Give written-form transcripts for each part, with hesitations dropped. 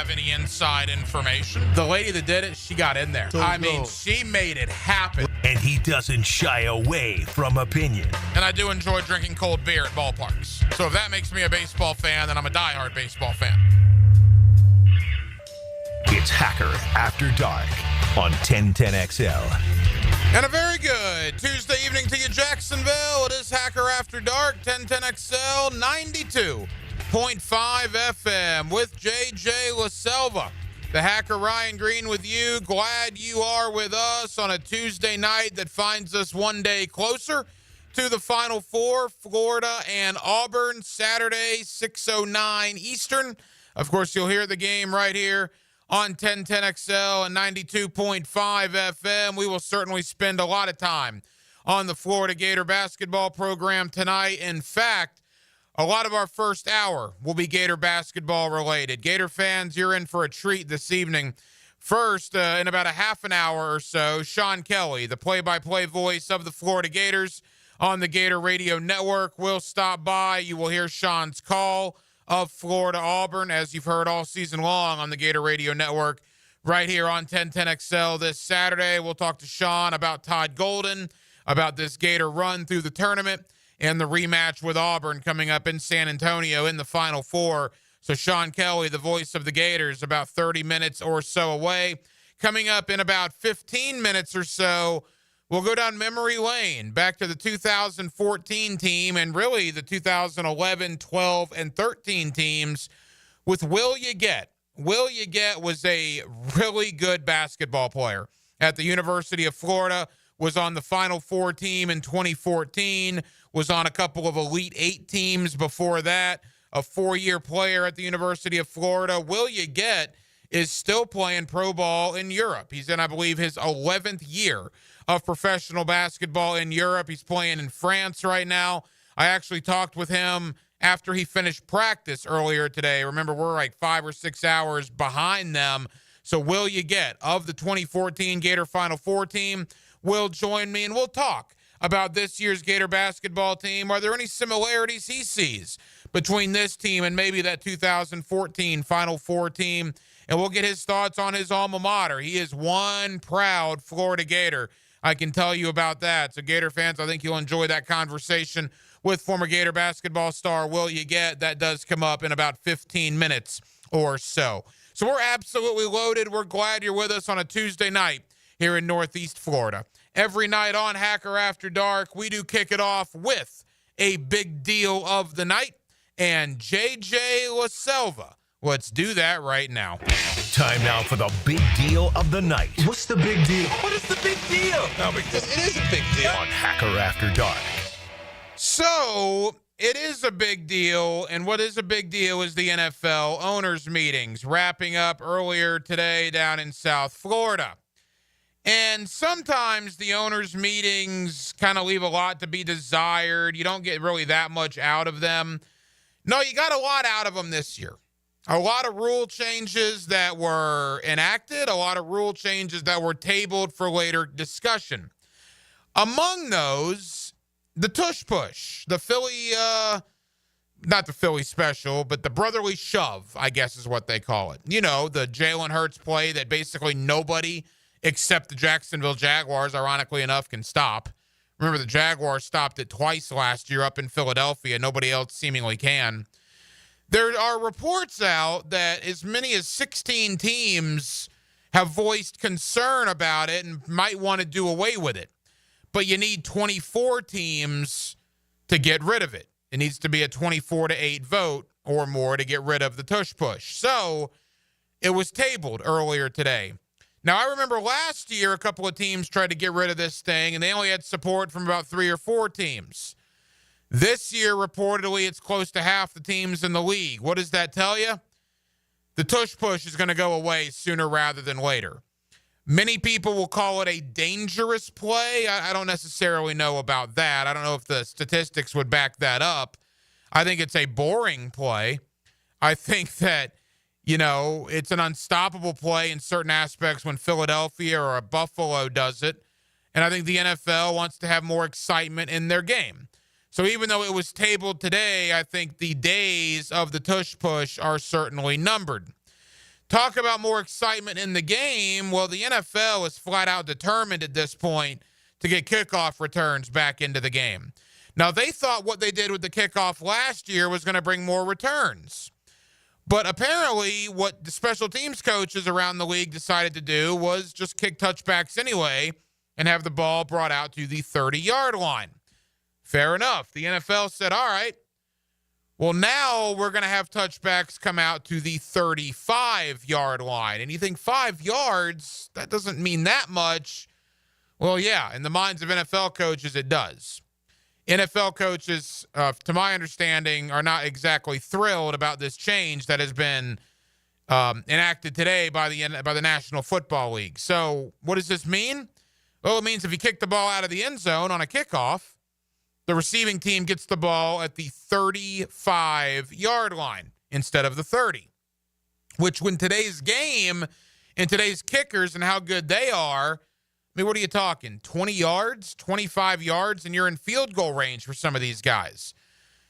have any inside information. The lady that did it, she got in there. She made it happen. And he doesn't shy away from opinion. And I do enjoy drinking cold beer at ballparks. So if that makes me a baseball fan, then I'm a diehard baseball fan. It's Hacker After Dark on 1010XL. And a very good Tuesday evening to you, Jacksonville. It is Hacker After Dark, 1010XL, 92.5 FM with JJ LaSelva. The Hacker Ryan Green with you. Glad you are with us on a Tuesday night that finds us one day closer to the Final Four. Florida and Auburn, Saturday, 6:09 Eastern. Of course, you'll hear the game right here on 1010XL and 92.5 FM. We will certainly spend a lot of time on the Florida Gator basketball program tonight. In fact, a lot of our first hour will be Gator basketball related. Gator fans, you're in for a treat this evening. First, in about a half an hour or so, Sean Kelly, the play-by-play voice of the Florida Gators on the Gator Radio Network, will stop by. You will hear Sean's call of Florida Auburn, as you've heard all season long on the Gator Radio Network, right here on 1010XL this Saturday. We'll talk to Sean about Todd Golden, about this Gator run through the tournament, and the rematch with Auburn coming up in San Antonio in the Final Four. So Sean Kelly, the voice of the Gators, about 30 minutes or so away. Coming up in about 15 minutes or so, we'll go down memory lane, back to the 2014 team and really the 2011, 12, and 13 teams with Will Yeget. Will Yeget was a really good basketball player at the University of Florida, was on the Final Four team in 2014, was on a couple of Elite Eight teams before that, a four-year player at the University of Florida. Will Yeget is still playing pro ball in Europe. He's in, I believe, his 11th year of professional basketball in Europe. He's playing in France right now. I actually talked with him after he finished practice earlier today. Remember, we're like 5 or 6 hours behind them. So Will Yeget of the 2014 Gator Final Four team will join me, and we'll talk about this year's Gator basketball team. Are there any similarities he sees between this team and maybe that 2014 Final Four team? And we'll get his thoughts on his alma mater. He is one proud Florida Gator. I can tell you about that. So Gator fans, I think you'll enjoy that conversation with former Gator basketball star Will Yeget. That does come up in about 15 minutes or so. So we're absolutely loaded. We're glad you're with us on a Tuesday night here in Northeast Florida. Every night on Hacker After Dark, we do kick it off with a big deal of the night. And JJ LaSelva, let's do that right now. Time now for the big deal of the night. What's the big deal? What is the big deal? No, because it is a big deal. On Hacker After Dark. So it is a big deal, and what is a big deal is the NFL owners' meetings wrapping up earlier today down in South Florida. And sometimes the owners' meetings kind of leave a lot to be desired. You don't get really that much out of them. No, you got a lot out of them this year. A lot of rule changes that were enacted, a lot of rule changes that were tabled for later discussion. Among those, the tush push, the Philly, not the Philly special, but the brotherly shove, I guess is what they call it. You know, the Jalen Hurts play that basically nobody except the Jacksonville Jaguars, ironically enough, can stop. Remember, the Jaguars stopped it twice last year up in Philadelphia. Nobody else seemingly can. There are reports out that as many as 16 teams have voiced concern about it and might want to do away with it. But you need 24 teams to get rid of it. It needs to be a 24-8 vote or more to get rid of the tush push. So it was tabled earlier today. Now, I remember last year a couple of teams tried to get rid of this thing, and they only had support from about 3 or 4 teams. This year, reportedly, it's close to half the teams in the league. What does that tell you? The tush push is going to go away sooner rather than later. Many people will call it a dangerous play. I don't necessarily know about that. I don't know if the statistics would back that up. I think it's a boring play. I think that, you know, it's an unstoppable play in certain aspects when Philadelphia or a Buffalo does it. And I think the NFL wants to have more excitement in their game. So even though it was tabled today, I think the days of the tush push are certainly numbered. Talk about more excitement in the game. Well, the NFL is flat out determined at this point to get kickoff returns back into the game. Now, they thought what they did with the kickoff last year was going to bring more returns. But apparently what the special teams coaches around the league decided to do was just kick touchbacks anyway and have the ball brought out to the 30-yard line. Fair enough. The NFL said, all right, well, now we're going to have touchbacks come out to the 35-yard line. And you think 5 yards, that doesn't mean that much. Well, yeah, in the minds of NFL coaches, it does. NFL coaches, to my understanding, are not exactly thrilled about this change that has been enacted today by the National Football League. So what does this mean? Well, it means if you kick the ball out of the end zone on a kickoff, the receiving team gets the ball at the 35-yard line instead of the 30, which when today's game and today's kickers and how good they are, I mean, what are you talking? 20 yards, 25 yards, and you're in field goal range for some of these guys.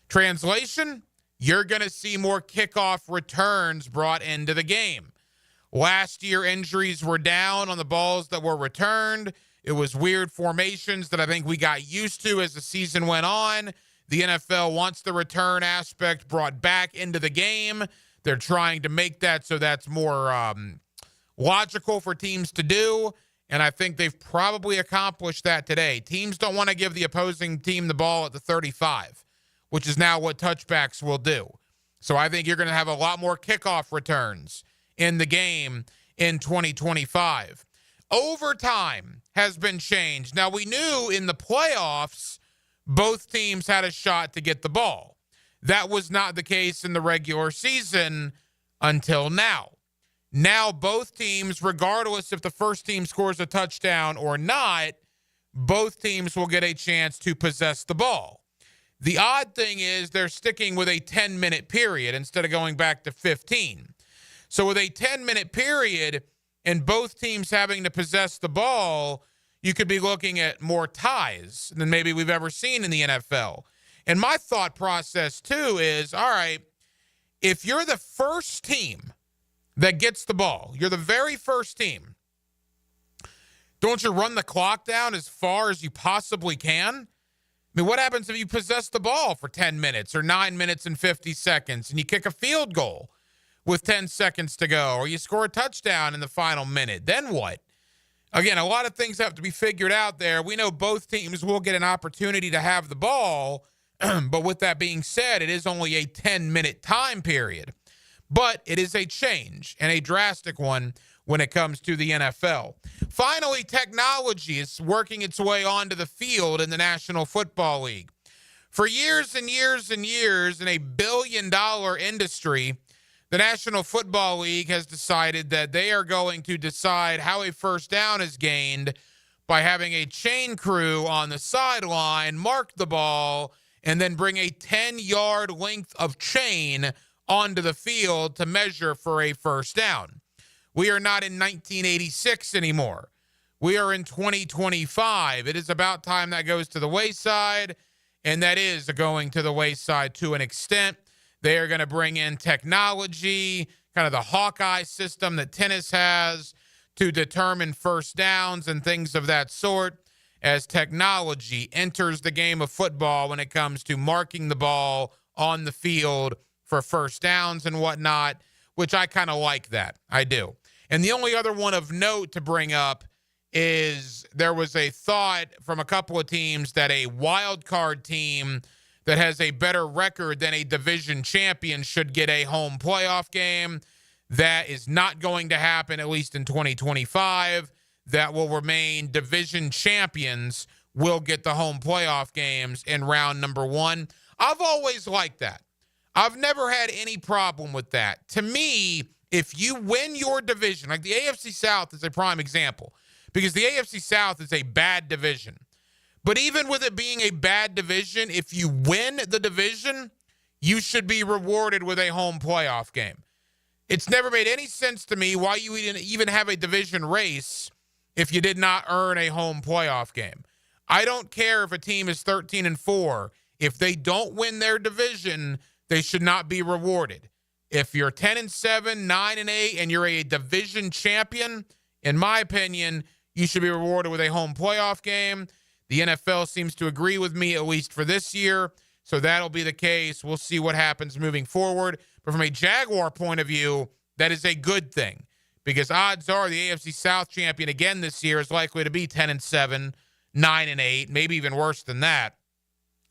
Translation, you're going to see more kickoff returns brought into the game. Last year, injuries were down on the balls that were returned. It was weird formations that I think we got used to as the season went on. The NFL wants the return aspect brought back into the game. They're trying to make that so that's more logical for teams to do. And I think they've probably accomplished that today. Teams don't want to give the opposing team the ball at the 35, which is now what touchbacks will do. So I think you're going to have a lot more kickoff returns in the game in 2025. Overtime has been changed. Now, we knew in the playoffs, both teams had a shot to get the ball. That was not the case in the regular season until now. Now both teams, regardless if the first team scores a touchdown or not, both teams will get a chance to possess the ball. The odd thing is they're sticking with a 10-minute period instead of going back to 15. So with a 10-minute period and both teams having to possess the ball, you could be looking at more ties than maybe we've ever seen in the NFL. And my thought process, too, is, all right, if you're the first team that gets the ball, you're the very first team, don't you run the clock down as far as you possibly can? I mean, what happens if you possess the ball for 10 minutes or 9 minutes and 50 seconds and you kick a field goal with 10 seconds to go, or you score a touchdown in the final minute? Then what? Again, a lot of things have to be figured out there. We know both teams will get an opportunity to have the ball, but with that being said, it is only a 10-minute time period. But it is a change, and a drastic one when it comes to the NFL. Finally, technology is working its way onto the field in the National Football League. For years and years and years, in a billion-dollar industry, the National Football League has decided that they are going to decide how a first down is gained by having a chain crew on the sideline mark the ball and then bring a 10-yard length of chain onto the field to measure for a first down. We are not in 1986 anymore. We are in 2025. It is about time that goes to the wayside, and that is going to the wayside to an extent. They are going to bring in technology, kind of the Hawkeye system that tennis has, to determine first downs and things of that sort as technology enters the game of football when it comes to marking the ball on the field for first downs and whatnot, which I kind of like that. I do. And the only other one of note to bring up is there was a thought from a couple of teams that a wild card team that has a better record than a division champion should get a home playoff game. That is not going to happen, at least in 2025. That will remain division champions will get the home playoff games in round number one. I've always liked that. I've never had any problem with that. To me, if you win your division, like the AFC South is a prime example, because the AFC South is a bad division. But even with it being a bad division, if you win the division, you should be rewarded with a home playoff game. It's never made any sense to me why you even have a division race if you did not earn a home playoff game. I don't care if a team is 13-4. If they don't win their division, they should not be rewarded. If you're 10-7, 9-8, and you're a division champion, in my opinion, you should be rewarded with a home playoff game. The NFL seems to agree with me, at least for this year, so that'll be the case. We'll see what happens moving forward. But from a Jaguar point of view, that is a good thing, because odds are the AFC South champion again this year is likely to be 10-7, 9-8, maybe even worse than that.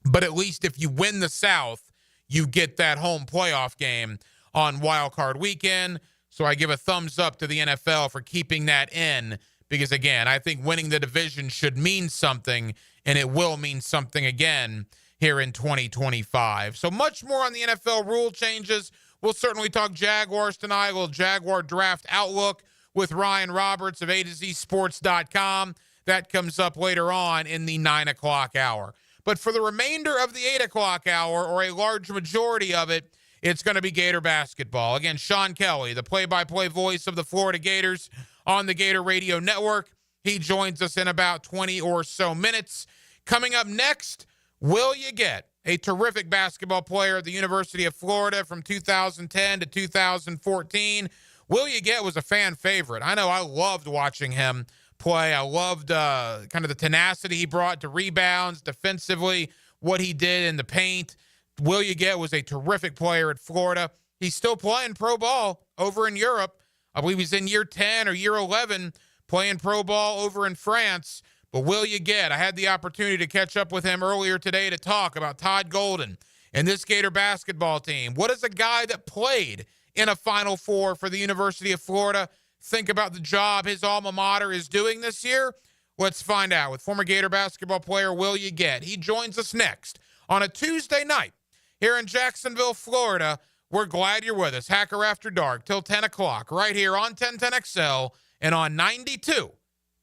But at least if you win the South, you get that home playoff game on Wild Card Weekend. So I give a thumbs up to the NFL for keeping that in, because, again, I think winning the division should mean something, and it will mean something again here in 2025. So much more on the NFL rule changes. We'll certainly talk Jaguars tonight, a little Jaguar draft outlook with Ryan Roberts of A2ZSports.com. That comes up later on in the 9 o'clock hour. But for the remainder of the 8 o'clock hour, or a large majority of it, it's going to be Gator basketball. Again, Sean Kelly, the play-by-play voice of the Florida Gators on the Gator Radio Network. He joins us in about 20 or so minutes. Coming up next, will you get a terrific basketball player at the University of Florida from 2010 to 2014? Will you get was a fan favorite. I know I loved watching him play. I loved kind of the tenacity he brought to rebounds, defensively, what he did in the paint. Will you get was a terrific player at Florida. He's still playing pro ball over in Europe. I believe he's in year 10 or year 11 playing pro ball over in France. But will you get? I had the opportunity to catch up with him earlier today to talk about Todd Golden and this Gator basketball team. What does a guy that played in a Final Four for the University of Florida think about the job his alma mater is doing this year? Let's find out with former Gator basketball player Will You Get. He joins us next on a Tuesday night here in Jacksonville, Florida. We're glad you're with us. Hacker After Dark till 10 o'clock right here on 1010XL and on 92.5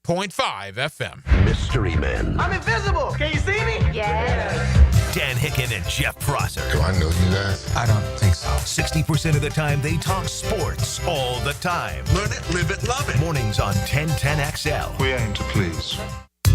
FM. Mystery Men. I'm invisible. Can you see me? Yes. Dan Hicken and Jeff Prosser. Do I know you guys? I don't think so. 60% of the time, they talk sports all the time. Learn it, live it, love it. Mornings on 1010XL. We aim to please.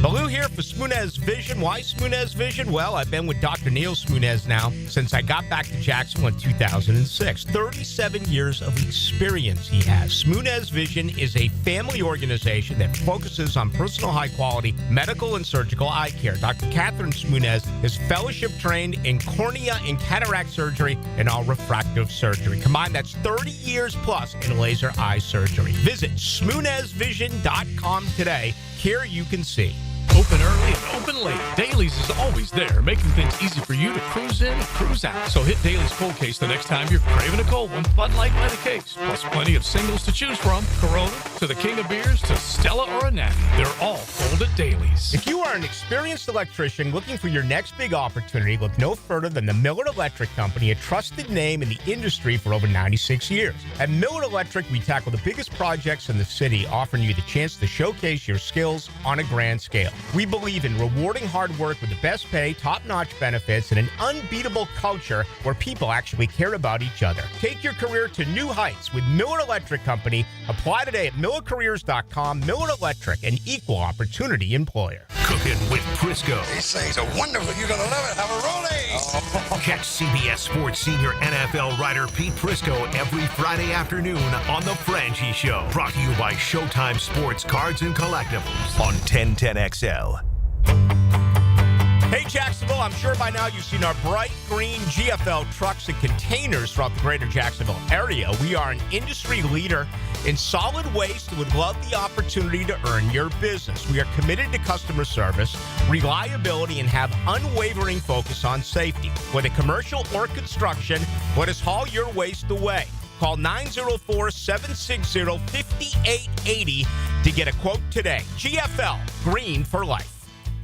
Baloo here for Smoonez Vision. Why Smoonez Vision? Well, I've been with Dr. Neil Smoonez now since I got back to Jacksonville in 2006. 37 years of experience he has. Smoonez Vision is a family organization that focuses on personal high-quality medical and surgical eye care. Dr. Catherine Smoonez is fellowship trained in cornea and cataract surgery and all refractive surgery. Combined, that's 30 years plus in laser eye surgery. Visit SmoonezVision.com today. Here you can see. Open early and open late. Dailies is always there, making things easy for you to cruise in and cruise out. So hit Dailies Cold Case the next time you're craving a cold one. Bud Light by the case. Plus plenty of singles to choose from. Corona to the King of Beers to Stella or a Natty. They're all cold at Dailies. If you are an experienced electrician looking for your next big opportunity, look no further than the Miller Electric Company, a trusted name in the industry for over 96 years. At Miller Electric, we tackle the biggest projects in the city, offering you the chance to showcase your skills on a grand scale. We believe in rewarding hard work with the best pay, top-notch benefits, and an unbeatable culture where people actually care about each other. Take your career to new heights with Miller Electric Company. Apply today at millercareers.com. Miller Electric, an equal opportunity employer. Cooking with Prisco. These things are wonderful. You're going to love it. Have a rollie. Catch CBS Sports senior NFL writer Pete Prisco every Friday afternoon on The Franchi Show. Brought to you by Showtime Sports Cards and Collectibles on 1010XL. Hey, Jacksonville, I'm sure by now you've seen our bright green GFL trucks and containers throughout the greater Jacksonville area. We are an industry leader in solid waste and would love the opportunity to earn your business. We are committed to customer service, reliability, and have unwavering focus on safety. Whether commercial or construction, let us haul your waste away. Call 904-760-5880 to get a quote today. GFL, green for life.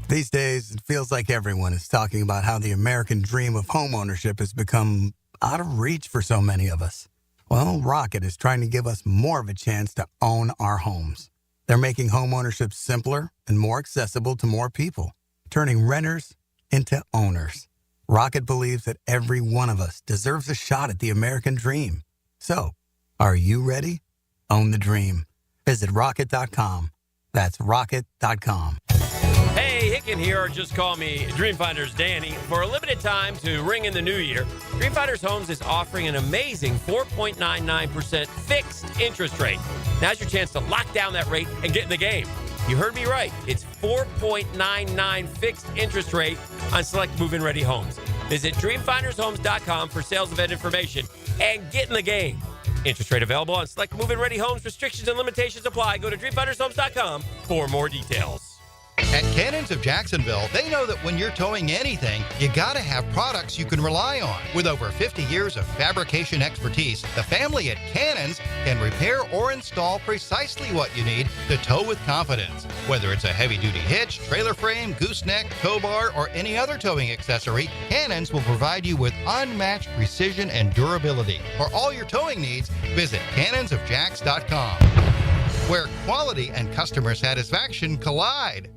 These days, it feels like everyone is talking about how the American dream of homeownership has become out of reach for so many of us. Well, Rocket is trying to give us more of a chance to own our homes. They're making homeownership simpler and more accessible to more people, turning renters into owners. Rocket believes that every one of us deserves a shot at the American dream. So, are you ready? Own the dream. Visit Rocket.com. That's Rocket.com. Hey, Hicken here, or just call me Dreamfinders Danny. For a limited time to ring in the new year, Dreamfinders Homes is offering an amazing 4.99% fixed interest rate. Now's your chance to lock down that rate and get in the game. You heard me right. It's 4.99 fixed interest rate on select move-in ready homes. Visit dreamfindershomes.com for sales event information and get in the game. Interest rate available on select move-in ready homes. Restrictions and limitations apply. Go to dreamfindershomes.com for more details. At Cannons of Jacksonville, they know that when you're towing anything, you gotta have products you can rely on. With over 50 years of fabrication expertise, the family at Cannons can repair or install precisely what you need to tow with confidence. Whether it's a heavy-duty hitch, trailer frame, gooseneck, tow bar, or any other towing accessory, Cannons will provide you with unmatched precision and durability. For all your towing needs, visit cannonsofjacks.com, where quality and customer satisfaction collide.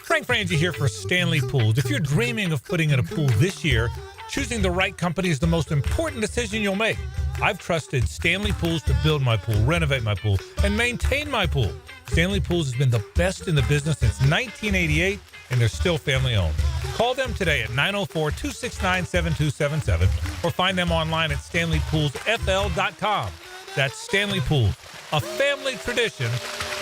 Frank Frangie here for Stanley Pools. If you're dreaming of putting in a pool this year, choosing the right company is the most important decision you'll make. I've trusted Stanley Pools to build my pool, renovate my pool, and maintain my pool. Stanley Pools has been the best in the business since 1988, and they're still family-owned. Call them today at 904-269-7277 or find them online at stanleypoolsfl.com. That's Stanley Pools, a family tradition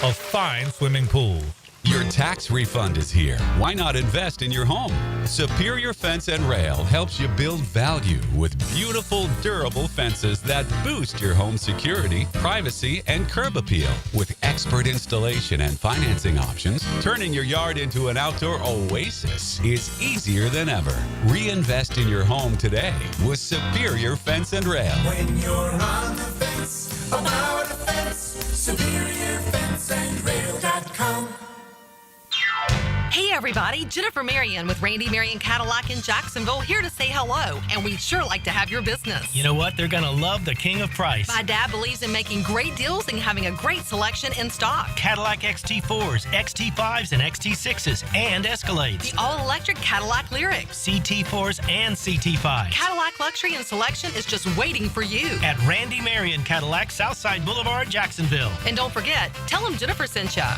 of fine swimming pools. Your tax refund is here. Why not invest in your home? Superior Fence and Rail helps you build value with beautiful, durable fences that boost your home security, privacy, and curb appeal. With expert installation and financing options, turning your yard into an outdoor oasis is easier than ever. Reinvest in your home today with Superior Fence and Rail. When you're on the fence, about the fence, SuperiorFenceandRail.com. Hey everybody, Jennifer Marion with Randy Marion Cadillac in Jacksonville here to say hello, and we'd sure like to have your business. You know what? They're going to love the king of price. My dad believes in making great deals and having a great selection in stock. Cadillac XT4s, XT5s, and XT6s, and Escalades. The all-electric Cadillac Lyriq. CT4s and CT5s. Cadillac luxury and selection is just waiting for you. At Randy Marion Cadillac, Southside Boulevard, Jacksonville. And don't forget, tell them Jennifer sent ya.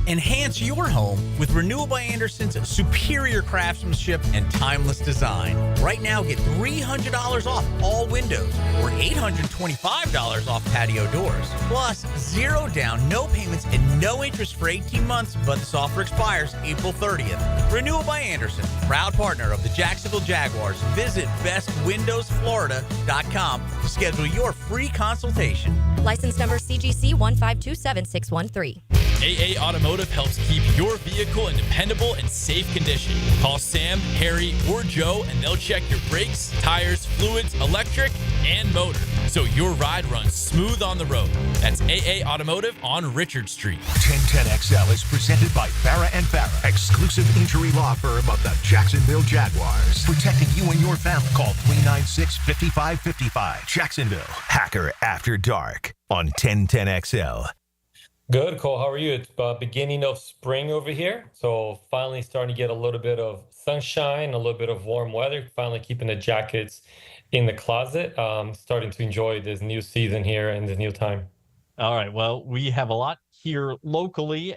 Enhance your home with Renewal by Anderson's superior craftsmanship and timeless design. Right now, get $300 off all windows or $825 off patio doors. Plus, 0 down, no payments, and no interest for 18 months, but this offer expires April 30th. Renewal by Anderson, proud partner of the Jacksonville Jaguars. Visit bestwindowsflorida.com to schedule your free consultation. License number CGC 1527613. AA Automotive helps keep your vehicle in dependable and safe condition. Call Sam, Harry, or Joe, and they'll check your brakes, tires, fluids, electric, and motor, so your ride runs smooth on the road. That's AA Automotive on Richard Street. 1010XL is presented by Farah & Farah, exclusive injury law firm of the Jacksonville Jaguars. Protecting you and your family. Call 396-5555. Jacksonville, Hacker After Dark on 1010XL. Good, Cole. How are you? It's beginning of spring over here. So finally starting to get a little bit of sunshine, a little bit of warm weather, finally keeping the jackets in the closet. Starting to enjoy this new season here and this new time. All right. Well, we have a lot here locally.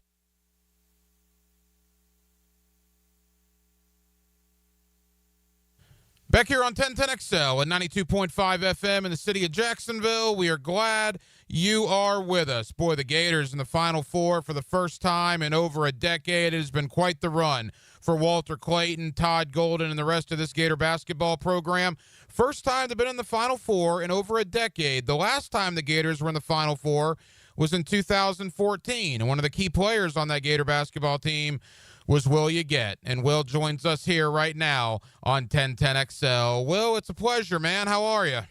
Back here on 1010XL at 92.5 FM in the city of Jacksonville. We are glad you are with us. Boy, the Gators in the Final Four for the first time in over a decade. It has been quite the run for Walter Clayton, Todd Golden, and the rest of this Gator basketball program. First time they've been in the Final Four in over a decade. The last time the Gators were in the Final Four was in 2014. And one of the key players on that Gator basketball team was Will Yeget. And Will joins us here right now on 1010XL. Will, it's a pleasure, man. How are you?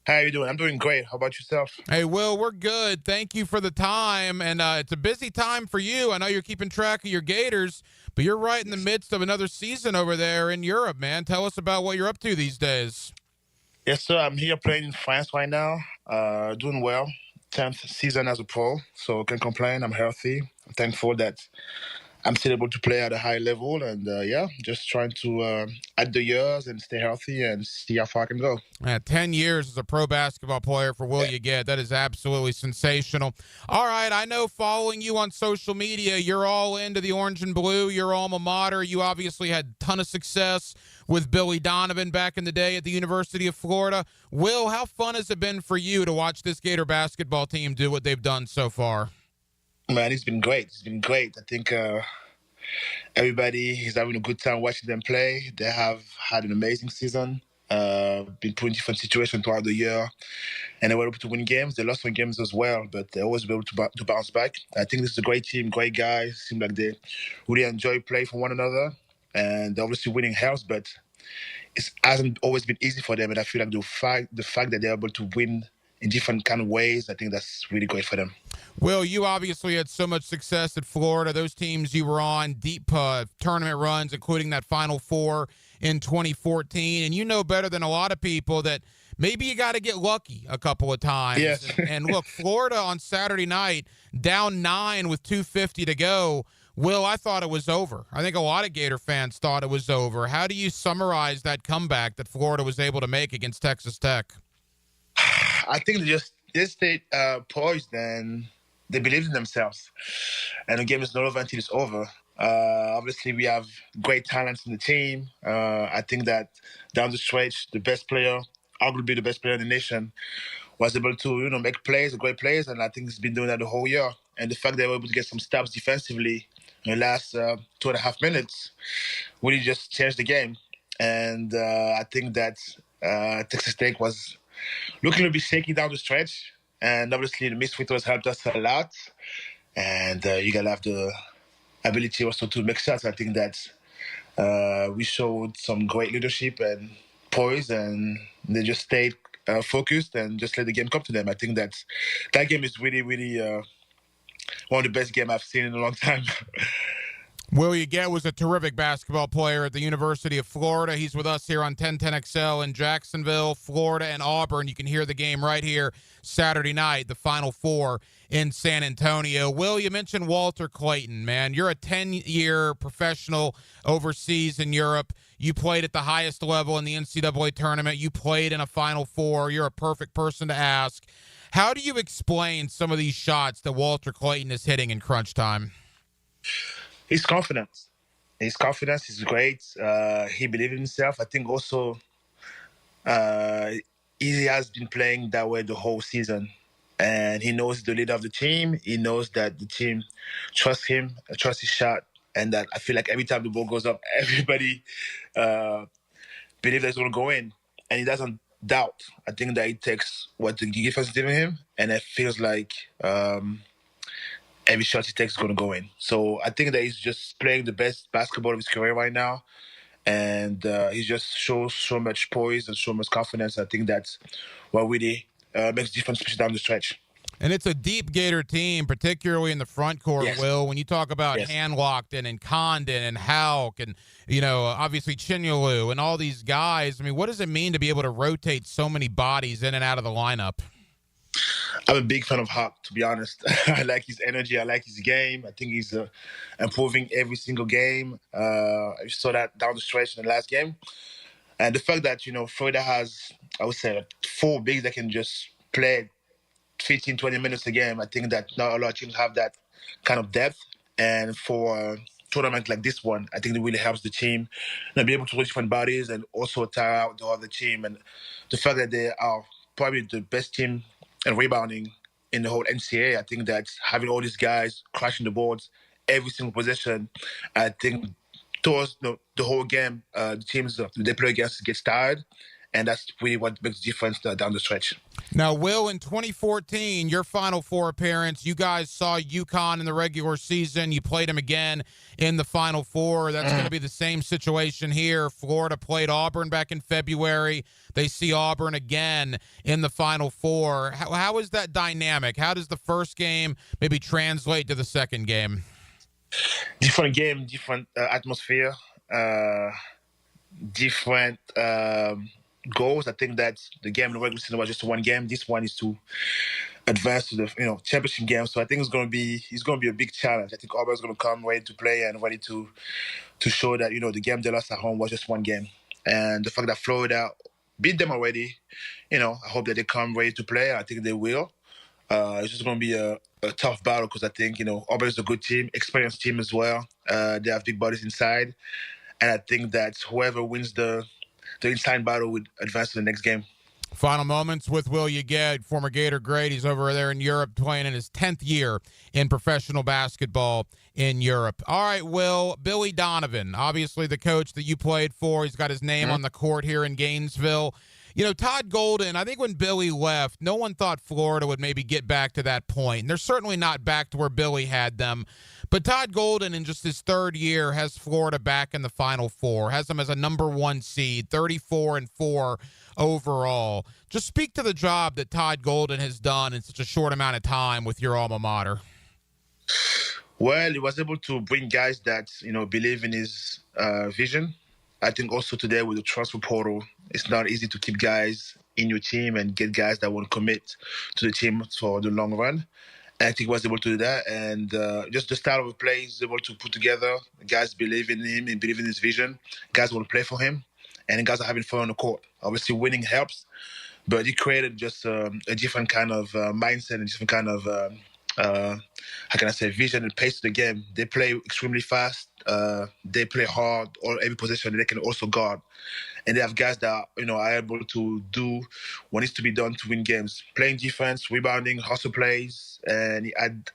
How are you doing? I'm doing great. How about yourself? Hey, Will, we're good. Thank you for the time. And it's a busy time for you. I know you're keeping track of your Gators, but you're right in the midst of another season over there in Europe, man. Tell us about what you're up to these days. Yes, sir. I'm here playing in France right now. Doing well. 10th season as a pro, so can't complain. I'm healthy. I'm thankful that I'm still able to play at a high level, and just trying to add the years and stay healthy and see how far I can go. 10 years as a pro basketball player for Will You Get. That is absolutely sensational. All right, I know following you on social media, you're all into the orange and blue, your alma mater. You obviously had a ton of success with Billy Donovan back in the day at the University of Florida. Will, how fun has it been for you to watch this Gator basketball team do what they've done so far? Man, it's been great. It's been great. I think everybody is having a good time watching them play. They have had an amazing season, been put in different situations throughout the year, and they were able to win games. They lost some games as well, but they always were able to bounce back. I think this is a great team, great guys. Seem like they really enjoy playing for one another, and obviously winning helps, but it hasn't always been easy for them. And I feel like the fact that they're able to win in different kind of ways, I think that's really great for them. Will, you obviously had so much success at Florida. Those teams you were on, deep tournament runs, including that Final Four in 2014. And you know better than a lot of people that maybe you got to get lucky a couple of times. Yes. And look, Florida on Saturday night, down 9 with 2:50 to go. Will, I thought it was over. I think a lot of Gator fans thought it was over. How do you summarize that comeback that Florida was able to make against Texas Tech? I think they stayed poised and they believed in themselves. And the game is not over until it's over. Obviously, we have great talents in the team. I think that down the stretch, the best player, arguably the best player in the nation, was able to make plays, great plays, and I think he's been doing that the whole year. And the fact they were able to get some stops defensively in the last 2.5 minutes really just changed the game. And I think that Texas Tech was looking to be shaky down the stretch, and obviously the missed free throws helped us a lot. And you gotta have the ability also to make shots. I think that we showed some great leadership and poise, and they just stayed focused and just let the game come to them. I think that game is really, really one of the best games I've seen in a long time. Will You Get was a terrific basketball player at the University of Florida. He's with us here on 1010XL in Jacksonville, Florida, and Auburn. You can hear the game right here Saturday night, the Final Four in San Antonio. Will, you mentioned Walter Clayton, man. You're a 10-year professional overseas in Europe. You played at the highest level in the NCAA tournament. You played in a Final Four. You're a perfect person to ask. How do you explain some of these shots that Walter Clayton is hitting in crunch time? His confidence. His confidence is great. He believes in himself. I think also he has been playing that way the whole season. And he knows the leader of the team. He knows that the team trusts him, trusts his shot. And that I feel like every time the ball goes up, everybody believes that it's going to go in. And he doesn't doubt. I think that he takes what the defense is giving him. And it feels like every shot he takes is going to go in. So I think that he's just playing the best basketball of his career right now. And he just shows so much poise and so much confidence. I think that's what really makes a difference, especially down the stretch. And it's a deep Gator team, particularly in the front court, Yes. Will. When you talk about Yes. Hand-Lockton and Condon and Hauk and, obviously Chinyalu and all these guys, I mean, what does it mean to be able to rotate so many bodies in and out of the lineup? I'm a big fan of Hauk, to be honest. I like his energy. I like his game. I think he's improving every single game. I saw that down the stretch in the last game. And the fact that, Florida has, I would say, 4 bigs that can just play 15, 20 minutes a game. I think that not a lot of teams have that kind of depth. And for a tournament like this one, I think it really helps the team be able to reach different bodies and also tire out the other team. And the fact that they are probably the best team and rebounding in the whole NCAA, I think that having all these guys crashing the boards every single possession, I think towards the whole game, the teams they play against gets tired, and that's really what makes the difference down the stretch. Now, Will, in 2014, your Final Four appearance, you guys saw UConn in the regular season. You played them again in the Final Four. That's going to be the same situation here. Florida played Auburn back in February. They see Auburn again in the Final Four. How is that dynamic? How does the first game maybe translate to the second game? Different game, different atmosphere, different goals. I think that the game in the regular season was just one game. This one is to advance to the championship game. So I think it's going to be a big challenge. I think Auburn's going to come ready to play and ready to show that the game they lost at home was just one game, and the fact that Florida beat them already, I hope that they come ready to play. I think they will. It's just going to be a tough battle because I think Auburn is a good team, experienced team as well. They have big bodies inside, and I think that whoever wins the inside battle would advance to the next game. Final moments with Will Yeget, former Gator great. He's over there in Europe playing in his 10th year in professional basketball in Europe. All right, Will, Billy Donovan, obviously the coach that you played for. He's got his name on the court here in Gainesville. Todd Golden, I think when Billy left, no one thought Florida would maybe get back to that point. And they're certainly not back to where Billy had them. But Todd Golden, in just his third year, has Florida back in the Final Four, has them as a number 1 seed, 34-4 overall. Just speak to the job that Todd Golden has done in such a short amount of time with your alma mater. Well, he was able to bring guys that, believe in his vision. I think also today with the transfer portal, it's not easy to keep guys in your team and get guys that won't commit to the team for the long run. And I think he was able to do that. And just the style of play, he's able to put together. Guys believe in him and believe in his vision. Guys want to play for him. And guys are having fun on the court. Obviously, winning helps. But he created just a different kind of mindset, a different kind of, vision and pace to the game. They play extremely fast. They play hard, or every position they can also guard. And they have guys that are able to do what needs to be done to win games. Playing defense, rebounding, hustle plays, and he had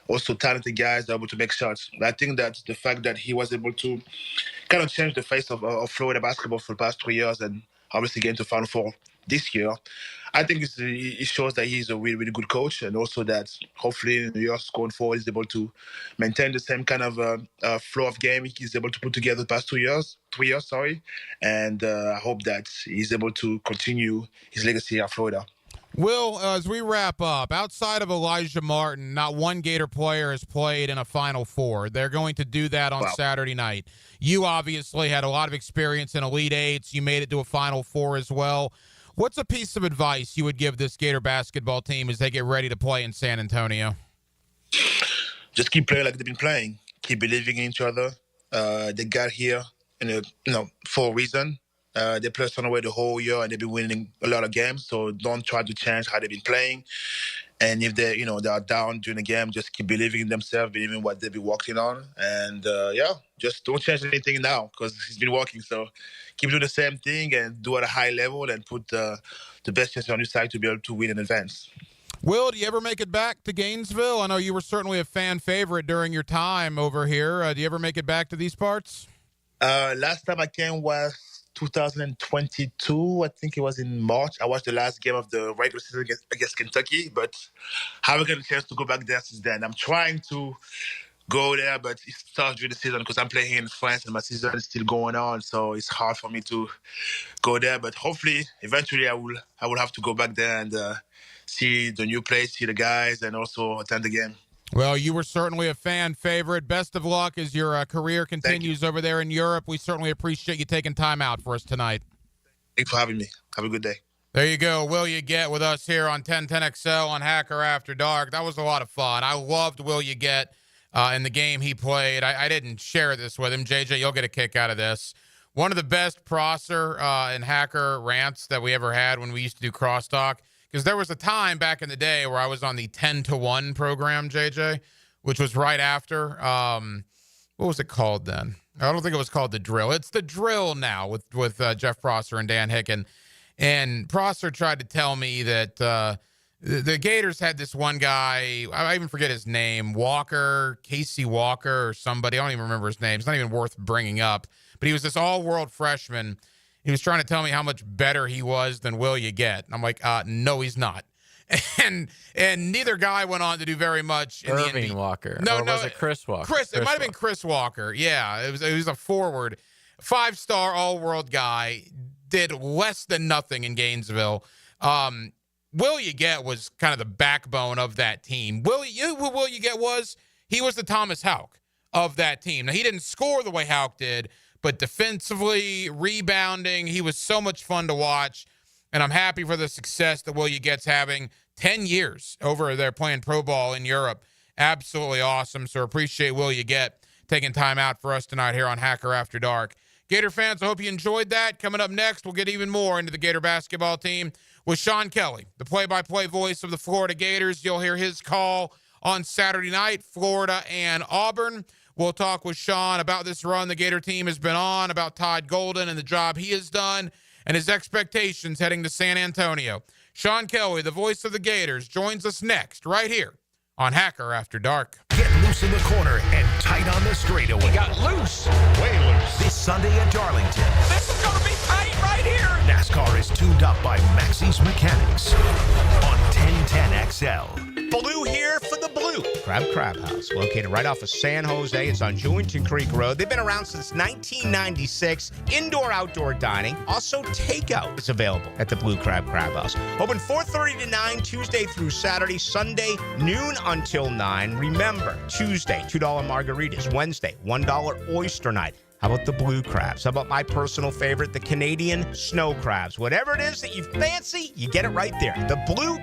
also talented guys that are able to make shots. I think that the fact that he was able to kind of change the face of Florida basketball for the past 3 years and obviously getting to Final Four this year, I think it shows that he's a really, really good coach, and also that hopefully in the years going forward he's able to maintain the same kind of flow of game he's able to put together the past 3 years, and I hope that he's able to continue his legacy at Florida. Will, as we wrap up, outside of Elijah Martin, not one Gator player has played in a Final Four. They're going to do that on Saturday night. You obviously had a lot of experience in Elite Eights. You made it to a Final Four as well. What's a piece of advice you would give this Gator basketball team as they get ready to play in San Antonio? Just keep playing like they've been playing. Keep believing in each other. They got here for a reason. They play a certain way the whole year, and they've been winning a lot of games. So don't try to change how they've been playing. And if they are down during the game, just keep believing in themselves, believing in what they've been working on. And just don't change anything now because it's been working. So keep doing the same thing and do it at a high level and put the best chance on your side to be able to win in advance. Will, do you ever make it back to Gainesville? I know you were certainly a fan favorite during your time over here. Do you ever make it back to these parts? Last time I came was 2022. I think it was in March. I watched the last game of the regular season against Kentucky, but haven't got a chance to go back there since then. I'm trying to go there, but it starts during the season because I'm playing here in France and my season is still going on, so it's hard for me to go there. But hopefully, eventually, I will have to go back there and see the new place, see the guys, and also attend the game. Well, you were certainly a fan favorite. Best of luck as your career continues over there in Europe. We certainly appreciate you taking time out for us tonight. Thanks for having me. Have a good day. There you go. Will Yeget with us here on 1010XL on Hacker After Dark. That was a lot of fun. I loved Will Yeget in the game he played. I didn't share this with him. JJ, you'll get a kick out of this. One of the best Prosser and Hacker rants that we ever had when we used to do crosstalk. Because there was a time back in the day where I was on the 10-to-1 program, JJ, which was right after. What was it called then? I don't think it was called The Drill. It's The Drill now with Jeff Prosser and Dan Hicken. And Prosser tried to tell me that the Gators had this one guy, I even forget his name, Casey Walker or somebody. I don't even remember his name. It's not even worth bringing up. But he was this all-world freshman. He was trying to tell me how much better he was than Will Yeget. And I'm like, no, he's not. And neither guy went on to do very much in Irving the NBA. Walker. No, or was it Chris Walker? It might have been Chris Walker. Yeah, it was a forward. 5-star all-world guy. Did less than nothing in Gainesville. Will Yeget was kind of the backbone of that team. Who Will Yeget was? He was the Thomas Houck of that team. Now, he didn't score the way Houck did, but defensively, rebounding, he was so much fun to watch. And I'm happy for the success that Will You Get's having. 10 years over there playing pro ball in Europe. Absolutely awesome. So appreciate Will You Get taking time out for us tonight here on Hacker After Dark. Gator fans, I hope you enjoyed that. Coming up next, we'll get even more into the Gator basketball team with Sean Kelly, the play-by-play voice of the Florida Gators. You'll hear his call on Saturday night, Florida and Auburn. We'll talk with Sean about this run the Gator team has been on, about Todd Golden and the job he has done, and his expectations heading to San Antonio. Sean Kelly, the voice of the Gators, joins us next right here on Hacker After Dark. Get loose in the corner and tight on the straightaway. He got loose. Way loose. This Sunday at Darlington. This is going to be tight right here. NASCAR is tuned up by Maxie's Mechanics on 1010XL. Blue here for the Blue Crab House, located right off of San Jose. It's on Jewington Creek Road. They've been around since 1996. Indoor-outdoor dining. Also, takeout is available at the Blue Crab House. Open 4:30 to 9, Tuesday through Saturday. Sunday, noon until 9. Remember, Tuesday, $2 margaritas. Wednesday, $1 oyster night. How about the blue crabs? How about my personal favorite, the Canadian snow crabs? Whatever it is that you fancy, you get it right there. The Blue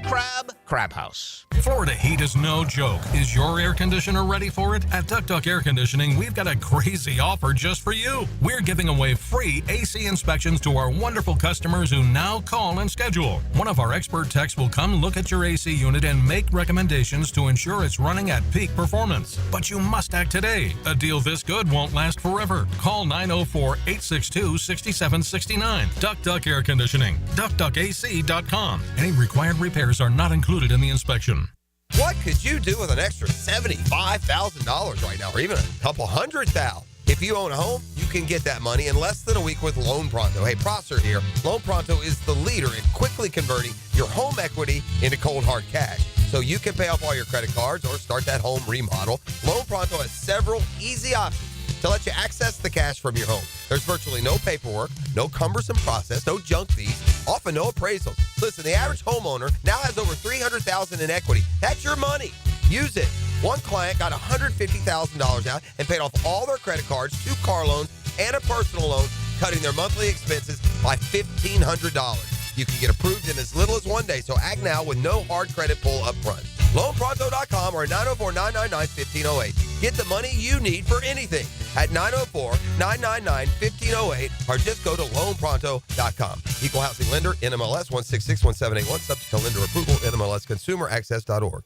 Crab House. Florida heat is no joke. Is your air conditioner ready for it? At Duck Duck Air Conditioning, we've got a crazy offer just for you. We're giving away free AC inspections to our wonderful customers who now call and schedule. One of our expert techs will come look at your AC unit and make recommendations to ensure it's running at peak performance. But you must act today. A deal this good won't last forever. Call 904-862-6769. Duck Duck Air Conditioning. DuckDuckAC.com. Any required repairs are not included in the inspection. What could you do with an extra $75,000 right now, or even a couple $100,000? If you own a home, you can get that money in less than a week with Loan Pronto. Hey, Prosser here. Loan Pronto is the leader in quickly converting your home equity into cold hard cash, so you can pay off all your credit cards or start that home remodel. Loan Pronto has several easy options to let you access the cash from your home. There's virtually no paperwork, no cumbersome process, no junk fees, often no appraisals. Listen, the average homeowner now has over $300,000 in equity. That's your money. Use it. One client got $150,000 out and paid off all their credit cards, 2 car loans, and a personal loan, cutting their monthly expenses by $1,500. You can get approved in as little as 1 day, so act now with no hard credit pull up front. LoanPronto.com or 904-999-1508. Get the money you need for anything at 904-999-1508 or just go to LoanPronto.com. Equal housing lender, NMLS 1661781, subject to lender approval, NMLSconsumeraccess.org.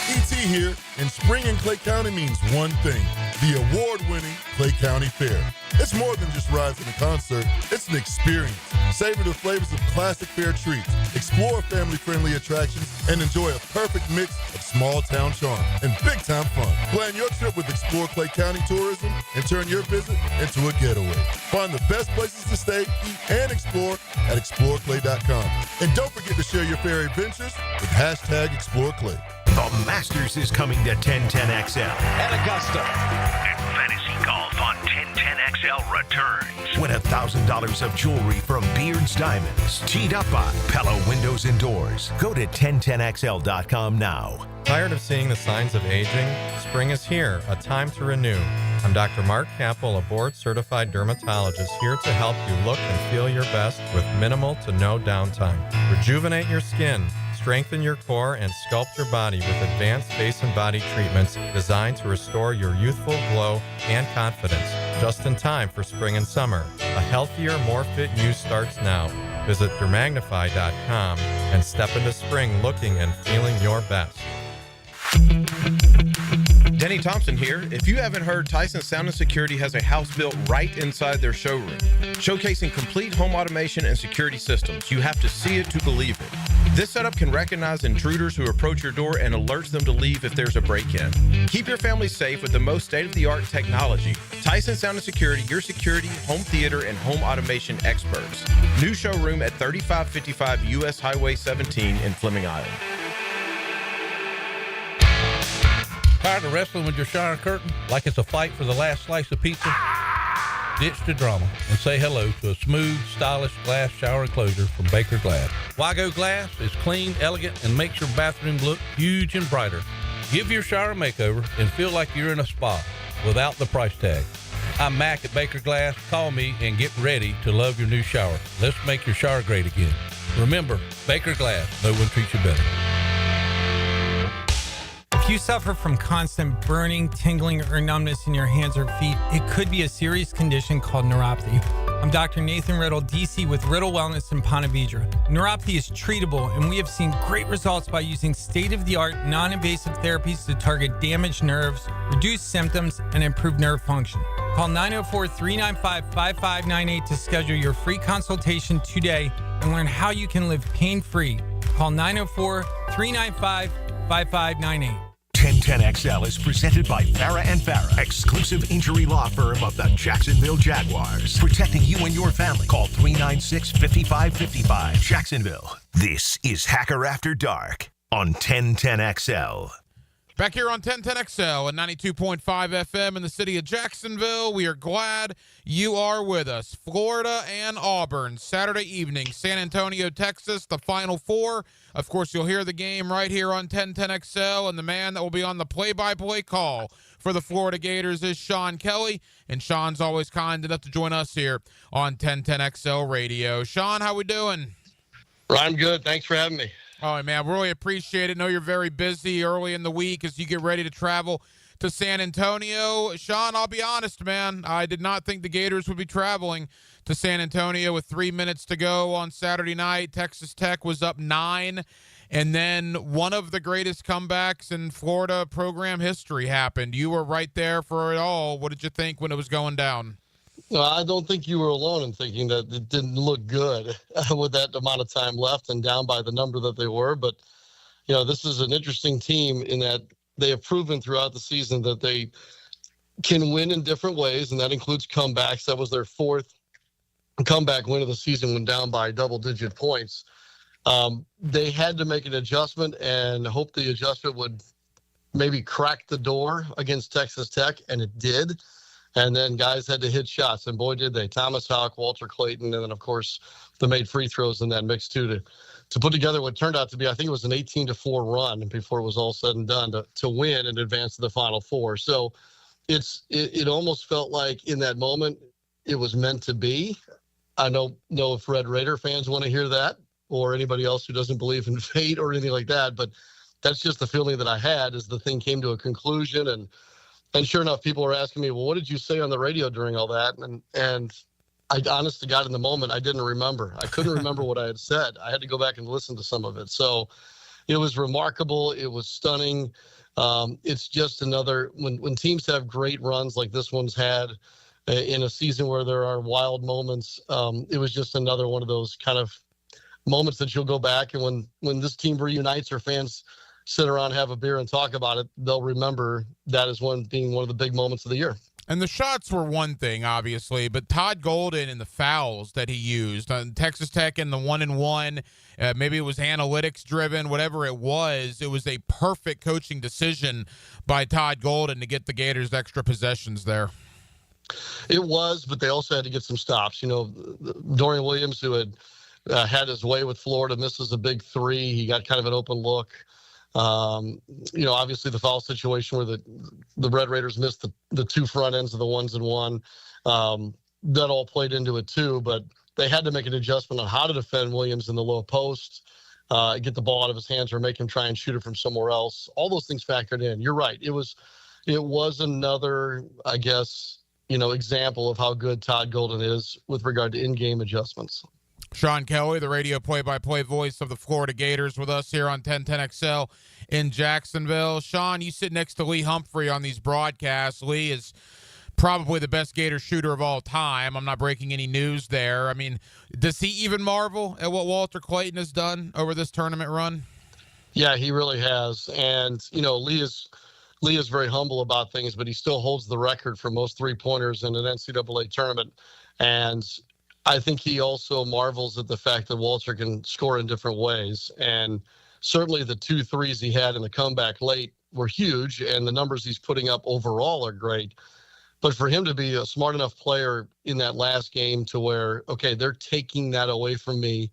E.T. here, and spring in Clay County means one thing, the award-winning Clay County Fair. It's more than just rides and a concert, it's an experience. Savor the flavors of classic fair treats, explore family-friendly attractions, and enjoy a perfect mix of small-town charm and big-time fun. Plan your trip with Explore Clay County Tourism and turn your visit into a getaway. Find the best places to stay, eat, and explore at exploreclay.com. And don't forget to share your fair adventures with #ExploreClay. The Masters is coming to 1010XL at Augusta. And Fantasy Golf on 1010XL returns. Win $1,000 of jewelry from Beards Diamonds. Teed up by Pella Windows and Doors. Go to 1010XL.com now. Tired of seeing the signs of aging? Spring is here, a time to renew. I'm Dr. Mark Capel, a board-certified dermatologist, here to help you look and feel your best with minimal to no downtime. Rejuvenate your skin, strengthen your core, and sculpt your body with advanced face and body treatments designed to restore your youthful glow and confidence. Just in time for spring and summer. A healthier, more fit you starts now. Visit dermagnify.com and step into spring looking and feeling your best. Denny Thompson here. If you haven't heard, Tyson Sound & Security has a house built right inside their showroom, showcasing complete home automation and security systems. You have to see it to believe it. This setup can recognize intruders who approach your door and alerts them to leave if there's a break-in. Keep your family safe with the most state-of-the-art technology. Tyson Sound & Security, your security, home theater, and home automation experts. New showroom at 3555 U.S. Highway 17 in Fleming Island. Tired of wrestling with your shower curtain like it's a fight for the last slice of pizza? Ditch the drama and say hello to a smooth, stylish glass shower enclosure from Baker Glass. Wago Glass is clean, elegant, and makes your bathroom look huge and brighter. Give your shower a makeover and feel like you're in a spa without the price tag. I'm Mac at Baker Glass. Call me and get ready to love your new shower. Let's make your shower great again. Remember, Baker Glass, no one treats you better. If you suffer from constant burning, tingling, or numbness in your hands or feet, it could be a serious condition called neuropathy. I'm Dr. Nathan Riddle, DC with Riddle Wellness in Ponte Vedra. Neuropathy is treatable, and we have seen great results by using state-of-the-art, non-invasive therapies to target damaged nerves, reduce symptoms, and improve nerve function. Call 904-395-5598 to schedule your free consultation today and learn how you can live pain-free. Call 904-395-5598. 1010XL is presented by Farah and Farah, exclusive injury law firm of the Jacksonville Jaguars. Protecting you and your family. Call 396-5555. Jacksonville. This is Hacker After Dark on 1010XL. Back here on 1010XL and 92.5 FM in the city of Jacksonville, we are glad you are with us. Florida and Auburn, Saturday evening, San Antonio, Texas, the Final Four. Of course, you'll hear the game right here on 1010XL, and the man that will be on the play-by-play call for the Florida Gators is Sean Kelly, and Sean's always kind enough to join us here on 1010XL Radio. Sean, how we doing? I'm good. Thanks for having me. Oh, man, really appreciate it. Know you're very busy early in the week as you get ready to travel to San Antonio. Sean, I'll be honest, man. I did not think the Gators would be traveling to San Antonio with 3 minutes to go on Saturday night. Texas Tech was up 9, and then one of the greatest comebacks in Florida program history happened. You were right there for it all. What did you think when it was going down? Well, I don't think you were alone in thinking that it didn't look good with that amount of time left and down by the number that they were. But, you know, this is an interesting team in that they have proven throughout the season that they can win in different ways, and that includes comebacks. That was their fourth comeback win of the season when down by double-digit points. They had to make an adjustment and hope the adjustment would maybe crack the door against Texas Tech, and it did. And then guys had to hit shots, and boy, did they. Thomas Houck, Walter Clayton, and then, of course, they made free throws in that mix, too, to put together what turned out to be, I think it was an 18-4 run before it was all said and done to win and advance to the Final Four. So it almost felt like in that moment it was meant to be. I don't know if Red Raider fans want to hear that or anybody else who doesn't believe in fate or anything like that, but that's just the feeling that I had as the thing came to a conclusion. And sure enough, people were asking me, well, what did you say on the radio during all that? And I, honest to God, in the moment, I didn't remember. I couldn't remember what I had said. I had to go back and listen to some of it. So it was remarkable. It was stunning. It's just another, when teams have great runs like this one's had in a season where there are wild moments, it was just another one of those kind of moments that you'll go back. And when this team reunites or fans sit around, have a beer, and talk about it, they'll remember that as being one of the big moments of the year. And the shots were one thing, obviously, but Todd Golden and the fouls that he used on Texas Tech in the 1-and-1, maybe it was analytics driven, whatever it was a perfect coaching decision by Todd Golden to get the Gators extra possessions there. It was, but they also had to get some stops. You know, Dorian Williams, who had had his way with Florida, misses a big three. He got kind of an open look. You know, obviously the foul situation where the Red Raiders missed the two front ends of the 1s-and-1, that all played into it too, but they had to make an adjustment on how to defend Williams in the low post, get the ball out of his hands or make him try and shoot it from somewhere else. All those things factored in. You're right. It was another, I guess, you know, example of how good Todd Golden is with regard to in-game adjustments. Sean Kelly, the radio play-by-play voice of the Florida Gators, with us here on 1010XL in Jacksonville. Sean, you sit next to Lee Humphrey on these broadcasts. Lee is probably the best Gator shooter of all time. I'm not breaking any news there. I mean, does he even marvel at what Walter Clayton has done over this tournament run? Yeah, he really has. And, you know, Lee is very humble about things, but he still holds the record for most three-pointers in an NCAA tournament. And I think he also marvels at the fact that Walter can score in different ways. And certainly the 2 threes he had in the comeback late were huge, and the numbers he's putting up overall are great. But for him to be a smart enough player in that last game to where, okay, they're taking that away from me,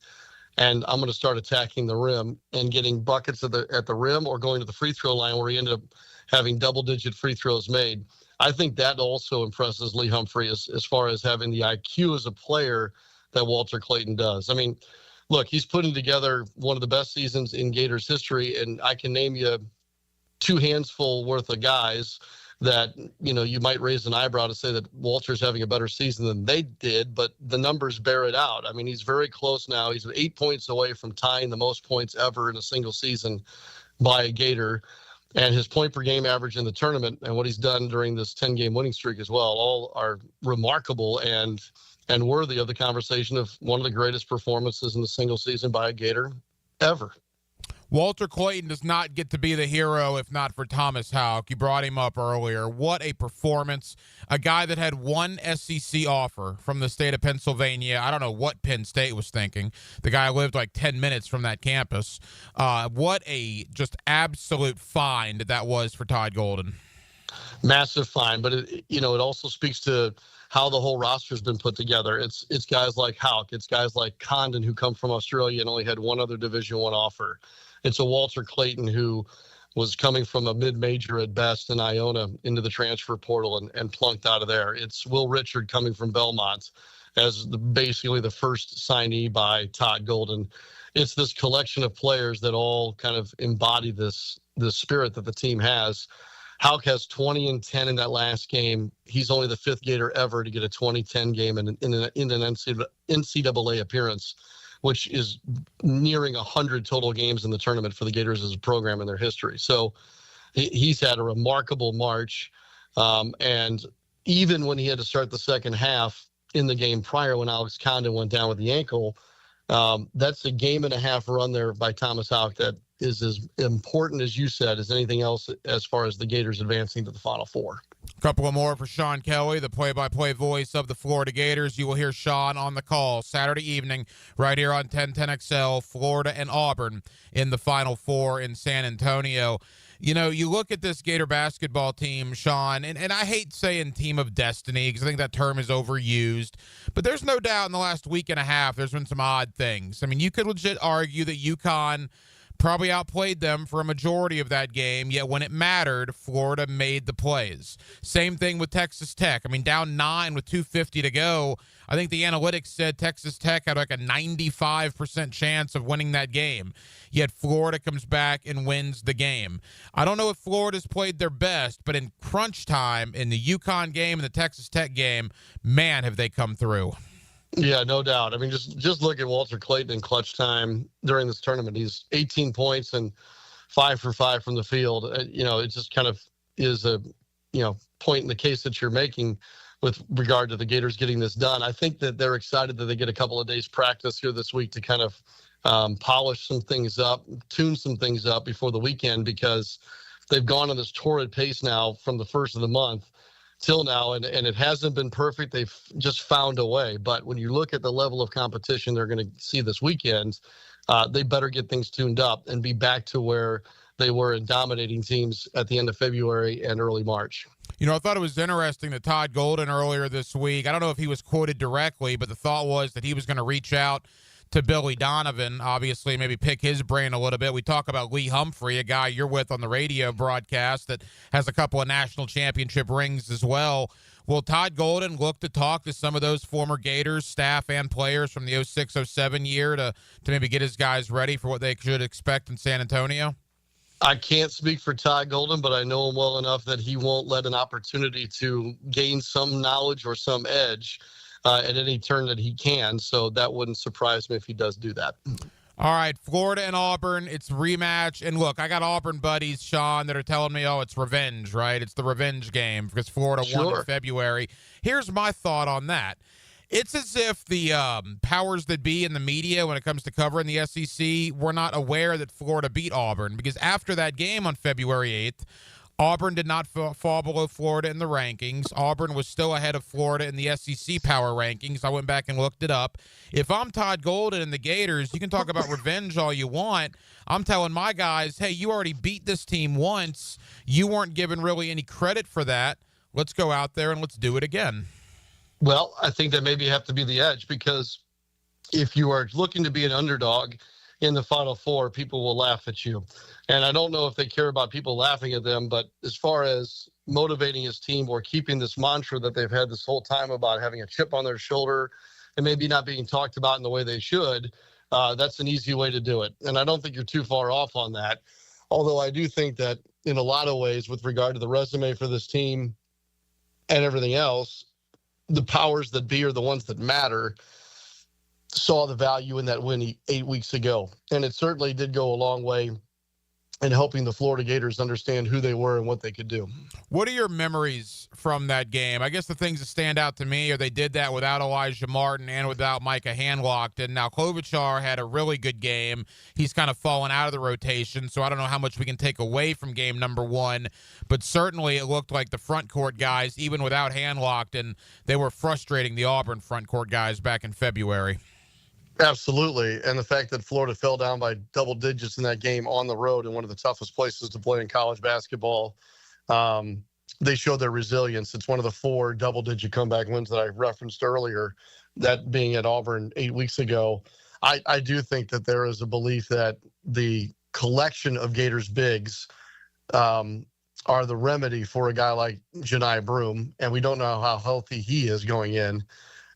and I'm going to start attacking the rim and getting buckets at the rim or going to the free throw line where he ended up having double-digit free throws made. I think that also impresses Lee Humphrey as far as having the IQ as a player that Walter Clayton does. I mean, look, he's putting together one of the best seasons in Gators history, and I can name you 2 handsful worth of guys that, you might raise an eyebrow to say that Walter's having a better season than they did, but the numbers bear it out. I mean, he's very close now. He's 8 points away from tying the most points ever in a single season by a Gator. And his point per game average in the tournament and what he's done during this 10-game winning streak as well, all are remarkable and worthy of the conversation of one of the greatest performances in a single season by a Gator ever. Walter Clayton does not get to be the hero if not for Thomas Houck. You brought him up earlier. What a performance. A guy that had one SEC offer from the state of Pennsylvania. I don't know what Penn State was thinking. The guy lived like 10 minutes from that campus. What a just absolute find that was for Todd Golden. Massive find, but it also speaks to how the whole roster has been put together. It's guys like Houck. It's guys like Condon who come from Australia and only had one other Division I offer. It's a Walter Clayton who was coming from a mid-major at best in Iona into the transfer portal and plunked out of there. It's Will Richard coming from Belmont as basically the first signee by Todd Golden. It's this collection of players that all kind of embody this spirit that the team has. Houck has 20 and 10 in that last game. He's only the 5th Gator ever to get a 20-10 game in an NCAA appearance, which is nearing 100 total games in the tournament for the Gators as a program in their history. So he's had a remarkable March. And even when he had to start the second half in the game prior when Alex Condon went down with the ankle, that's a game-and-a-half run there by Thomas Houck that is as important, as you said, as anything else as far as the Gators advancing to the Final Four. A couple of more for Sean Kelly, the play-by-play voice of the Florida Gators. You will hear Sean on the call Saturday evening right here on 1010XL, Florida and Auburn in the Final Four in San Antonio. You look at this Gator basketball team, Sean, and I hate saying team of destiny because I think that term is overused, but there's no doubt in the last week and a half there's been some odd things. I mean, you could legit argue that UConn probably outplayed them for a majority of that game, yet when it mattered, Florida made the plays. Same thing with Texas Tech. I mean, down 9 with 2:50 to go. I think the analytics said Texas Tech had like a 95% chance of winning that game, yet Florida comes back and wins the game. I don't know if Florida's played their best, but in crunch time, in the UConn game and the Texas Tech game, man, have they come through. Yeah, no doubt. I mean, just look at Walter Clayton in clutch time during this tournament. He's 18 points and 5 for 5 from the field. It just kind of is a, point in the case that you're making with regard to the Gators getting this done. I think that they're excited that they get a couple of days practice here this week to kind of polish some things up, tune some things up before the weekend, because they've gone on this torrid pace now from the first of the month till now, and it hasn't been perfect. They've just found a way. But when you look at the level of competition they're going to see this weekend, they better get things tuned up and be back to where they were in dominating teams at the end of February and early March. I thought it was interesting that Todd Golden earlier this week, I don't know if he was quoted directly, but the thought was that he was going to reach out to Billy Donovan, obviously maybe pick his brain a little bit. We talk about Lee Humphrey, a guy you're with on the radio broadcast that has a couple of national championship rings as well. Will Todd Golden look to talk to some of those former Gators staff and players from the 06-07 year to maybe get his guys ready for what they should expect in San Antonio? I can't speak for Todd Golden, but I know him well enough that he won't let an opportunity to gain some knowledge or some edge at any turn that he can. So that wouldn't surprise me if he does do that. All right, Florida and Auburn, it's rematch. And look, I got Auburn buddies, Sean, that are telling me, it's revenge, right? It's the revenge game because Florida won in February. Here's my thought on that. It's as if the powers that be in the media when it comes to covering the SEC were not aware that Florida beat Auburn, because after that game on February 8th, Auburn did not fall below Florida in the rankings. Auburn was still ahead of Florida in the SEC power rankings. I went back and looked it up. If I'm Todd Golden and the Gators, you can talk about revenge all you want. I'm telling my guys, hey, you already beat this team once. You weren't given really any credit for that. Let's go out there and let's do it again. Well, I think that maybe you have to be the edge, because if you are looking to be an underdog in the Final Four, people will laugh at you. And I don't know if they care about people laughing at them, but as far as motivating his team or keeping this mantra that they've had this whole time about having a chip on their shoulder and maybe not being talked about in the way they should, That's an easy way to do it. And I don't think you're too far off on that. Although I do think that in a lot of ways, with regard to the resume for this team and everything else, the powers that be are the ones that matter, saw the value in that win 8 weeks ago. And it certainly did go a long way in helping the Florida Gators understand who they were and what they could do. What are your memories from that game? I guess the things that stand out to me are they did that without Elijah Martin and without Micah Handlocked. And now Klobuchar had a really good game. He's kind of fallen out of the rotation, so I don't know how much we can take away from game number one. But certainly it looked like the front court guys, even without Handlocked, and they were frustrating the Auburn front court guys back in February. Absolutely. And the fact that Florida fell down by double digits in that game on the road in one of the toughest places to play in college basketball, they showed their resilience. It's one of the 4 double-digit comeback wins that I referenced earlier, that being at Auburn 8 weeks ago. I do think that there is a belief that the collection of Gators bigs are the remedy for a guy like Janai Broome, and we don't know how healthy he is going in.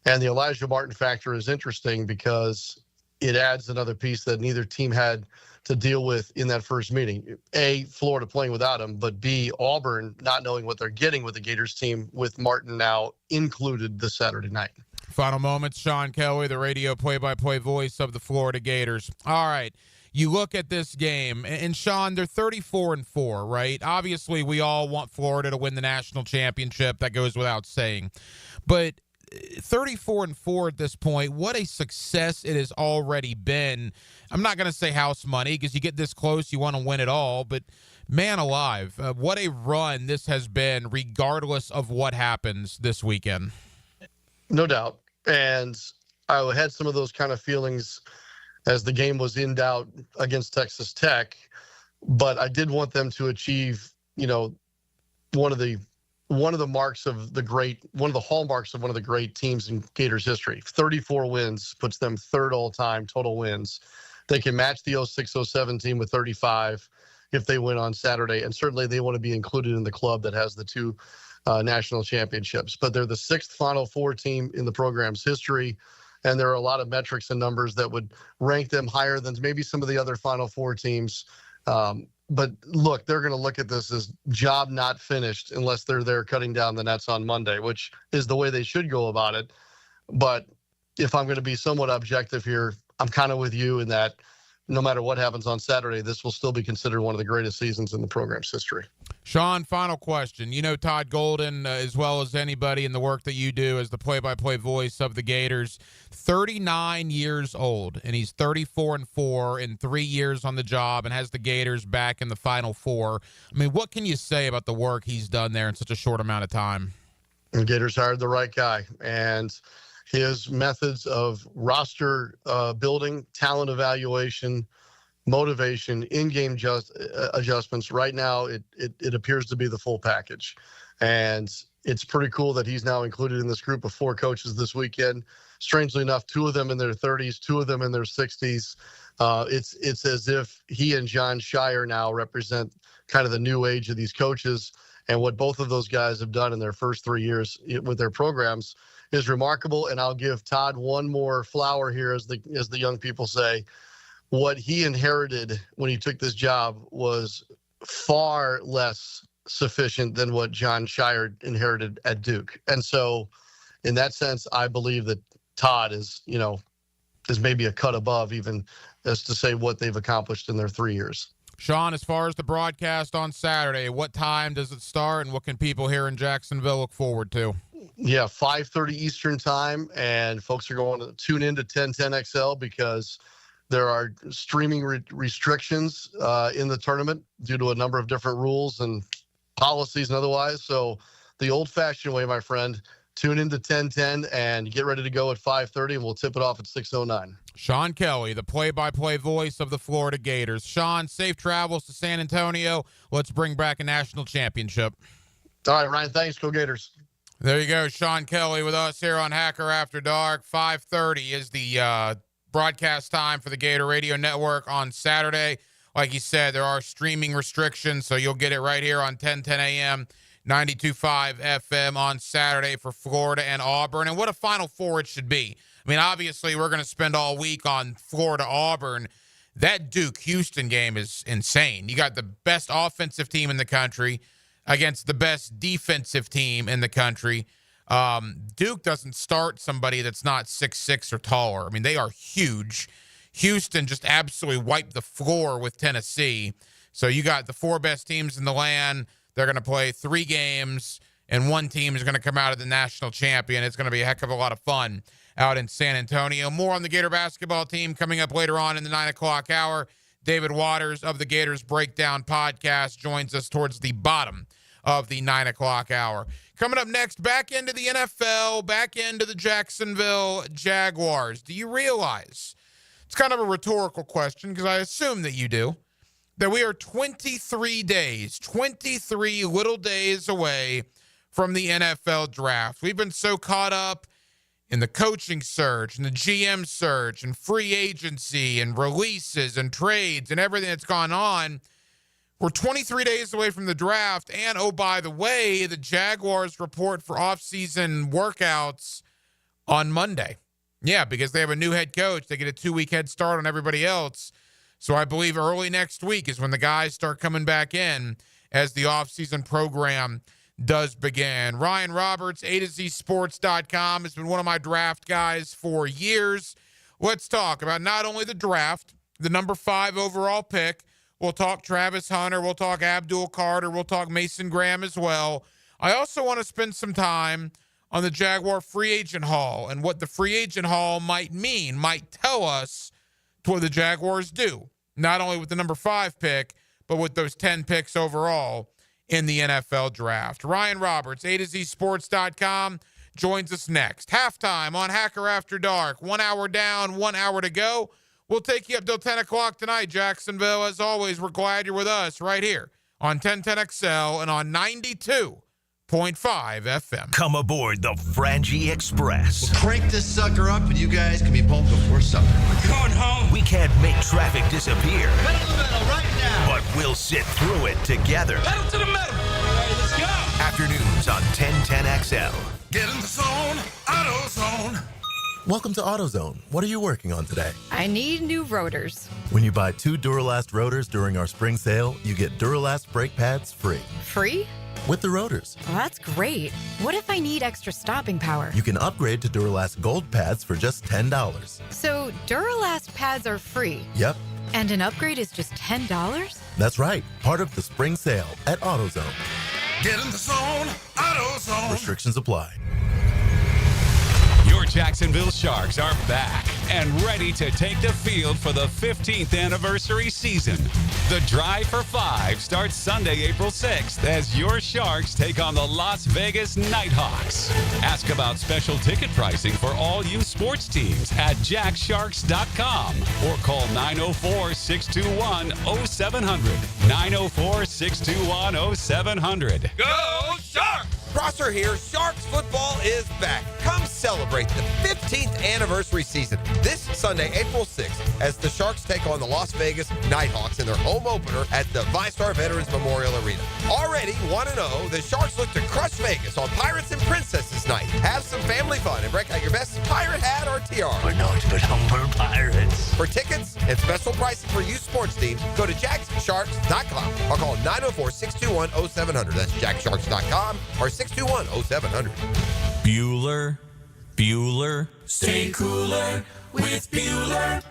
And the Elijah Martin factor is interesting because it adds another piece that neither team had to deal with in that first meeting. A, Florida playing without him, but B, Auburn not knowing what they're getting with the Gators team with Martin now included this Saturday night. Final moments, Sean Kelly, the radio play-by-play voice of the Florida Gators. All right. You look at this game, and Sean, they're 34-4, right? Obviously, we all want Florida to win the national championship. That goes without saying. But 34-4 at this point, what a success it has already been. I'm not going to say house money because you get this close, you want to win it all, but man alive, what a run this has been regardless of what happens this weekend. No doubt. And I had some of those kind of feelings as the game was in doubt against Texas Tech, but I did want them to achieve, one of the hallmarks of one of the great teams in Gators history. 34 wins puts them third all-time total wins. They can match the 06-07 team with 35 if they win on Saturday, and certainly they want to be included in the club that has the 2 national championships. But they're the 6th Final Four team in the program's history, and there are a lot of metrics and numbers that would rank them higher than maybe some of the other Final Four teams. But look, they're going to look at this as job not finished unless they're there cutting down the nets on Monday, which is the way they should go about it. But if I'm going to be somewhat objective here, I'm kind of with you in that no matter what happens on Saturday, this will still be considered one of the greatest seasons in the program's history. Sean, final question. You know Todd Golden as well as anybody in the work that you do as the play-by-play voice of the Gators. 39 years old, and he's 34-4 in 3 years on the job and has the Gators back in the Final Four. I mean, what can you say about the work he's done there in such a short amount of time? The Gators hired the right guy, and his methods of roster building, talent evaluation, motivation, in-game adjustments, right now it appears to be the full package. And it's pretty cool that he's now included in this group of 4 coaches this weekend. Strangely enough, 2 of them in their 30s, 2 of them in their 60s. It's as if he and John Shire now represent kind of the new age of these coaches. And what both of those guys have done in their first 3 years with their programs is remarkable. And I'll give Todd one more flower here, as the young people say. What he inherited when he took this job was far less sufficient than what John Shire inherited at Duke. And so in that sense, I believe that Todd is maybe a cut above even as to say what they've accomplished in their 3 years. Sean, as far as the broadcast on Saturday, what time does it start and what can people here in Jacksonville look forward to? Yeah, 5:30 Eastern time, and folks are going to tune in to 1010XL because there are streaming restrictions in the tournament due to a number of different rules and policies and otherwise. So the old-fashioned way, my friend, tune into 1010 and get ready to go at 5:30, and we'll tip it off at 6:09. Sean Kelly, the play-by-play voice of the Florida Gators. Sean, safe travels to San Antonio. Let's bring back a national championship. All right, Ryan, thanks. Go Gators. There you go, Sean Kelly with us here on Hacker After Dark. 5:30 is the broadcast time for the Gator Radio Network on Saturday. Like you said, there are streaming restrictions, so you'll get it right here on 1010 a.m., 92.5 FM on Saturday for Florida and Auburn. And what a Final Four it should be. I mean, obviously, we're going to spend all week on Florida-Auburn. That Duke-Houston game is insane. You got the best offensive team in the country against the best defensive team in the country. Duke doesn't start somebody that's not 6'6" or taller. I mean, they are huge. Houston just absolutely wiped the floor with Tennessee. So you got the 4 best teams in the land. They're going to play 3 games, and one team is going to come out of the national champion. It's going to be a heck of a lot of fun out in San Antonio. More on the Gator basketball team coming up later on in the 9 o'clock hour. David Waters of the Gators Breakdown Podcast joins us towards the bottom of the 9 o'clock hour. Coming up next, back into the NFL, back into the Jacksonville Jaguars. Do you realize, it's kind of a rhetorical question because I assume that you do, that we are 23 little days away from the NFL draft. We've been so caught up in the coaching search and the GM search and free agency and releases and trades and everything that's gone on. We're 23 days away from the draft. And, oh, by the way, the Jaguars report for offseason workouts on Monday. Yeah, because they have a new head coach. They get a 2-week head start on everybody else. So I believe early next week is when the guys start coming back in as the offseason program does begin. Ryan Roberts, A2ZSports.com, has been one of my draft guys for years. Let's talk about not only the draft, the number 5 overall pick. We'll talk Travis Hunter. We'll talk Abdul Carter. We'll talk Mason Graham as well. I also want to spend some time on the Jaguar free agent haul and what the free agent haul might mean, might tell us to what the Jaguars do, not only with the number 5 pick, but with those 10 picks overall in the NFL draft. Ryan Roberts, A2ZSports.com, joins us next. Halftime on Hacker After Dark. 1 hour down, 1 hour to go. We'll take you up till 10 o'clock tonight, Jacksonville. As always, we're glad you're with us right here on 1010XL and on 92.5 FM. Come aboard the Frangie Express. We'll crank this sucker up and you guys can be home before supper. We're going home. We can't make traffic disappear. Pedal to the metal right now. But we'll sit through it together. Pedal to the metal. All right, let's go. Afternoons on 1010XL. Get in the zone, AutoZone. Welcome to AutoZone. What are you working on today? I need new rotors. When you buy 2 Duralast rotors during our spring sale, you get Duralast brake pads free. Free? With the rotors. Well, that's great. What if I need extra stopping power? You can upgrade to Duralast Gold pads for just $10. So Duralast pads are free? Yep. And an upgrade is just $10? That's right. Part of the spring sale at AutoZone. Get in the zone, AutoZone. Restrictions apply. Your Jacksonville Sharks are back and ready to take the field for the 15th anniversary season. The Drive for 5 starts Sunday, April 6th as your Sharks take on the Las Vegas Nighthawks. Ask about special ticket pricing for all you sports teams at jacksharks.com or call 904-621-0700. 904-621-0700. Go Sharks! Prosser here. Sharks football is back. Come celebrate the 15th anniversary season this Sunday, April 6th, as the Sharks take on the Las Vegas Nighthawks in their home opener at the VyStar Veterans Memorial Arena. Already 1-0, the Sharks look to crush Vegas on Pirates and Princesses Night. Have some family fun and break out your best pirate hat or tiara. We're not but humble pirates. For tickets and special pricing for youth sports teams, go to jacksharks.com or call 904-621-0700. That's jacksharks.com or 621-0700. Bueller. Stay cooler with Bueller.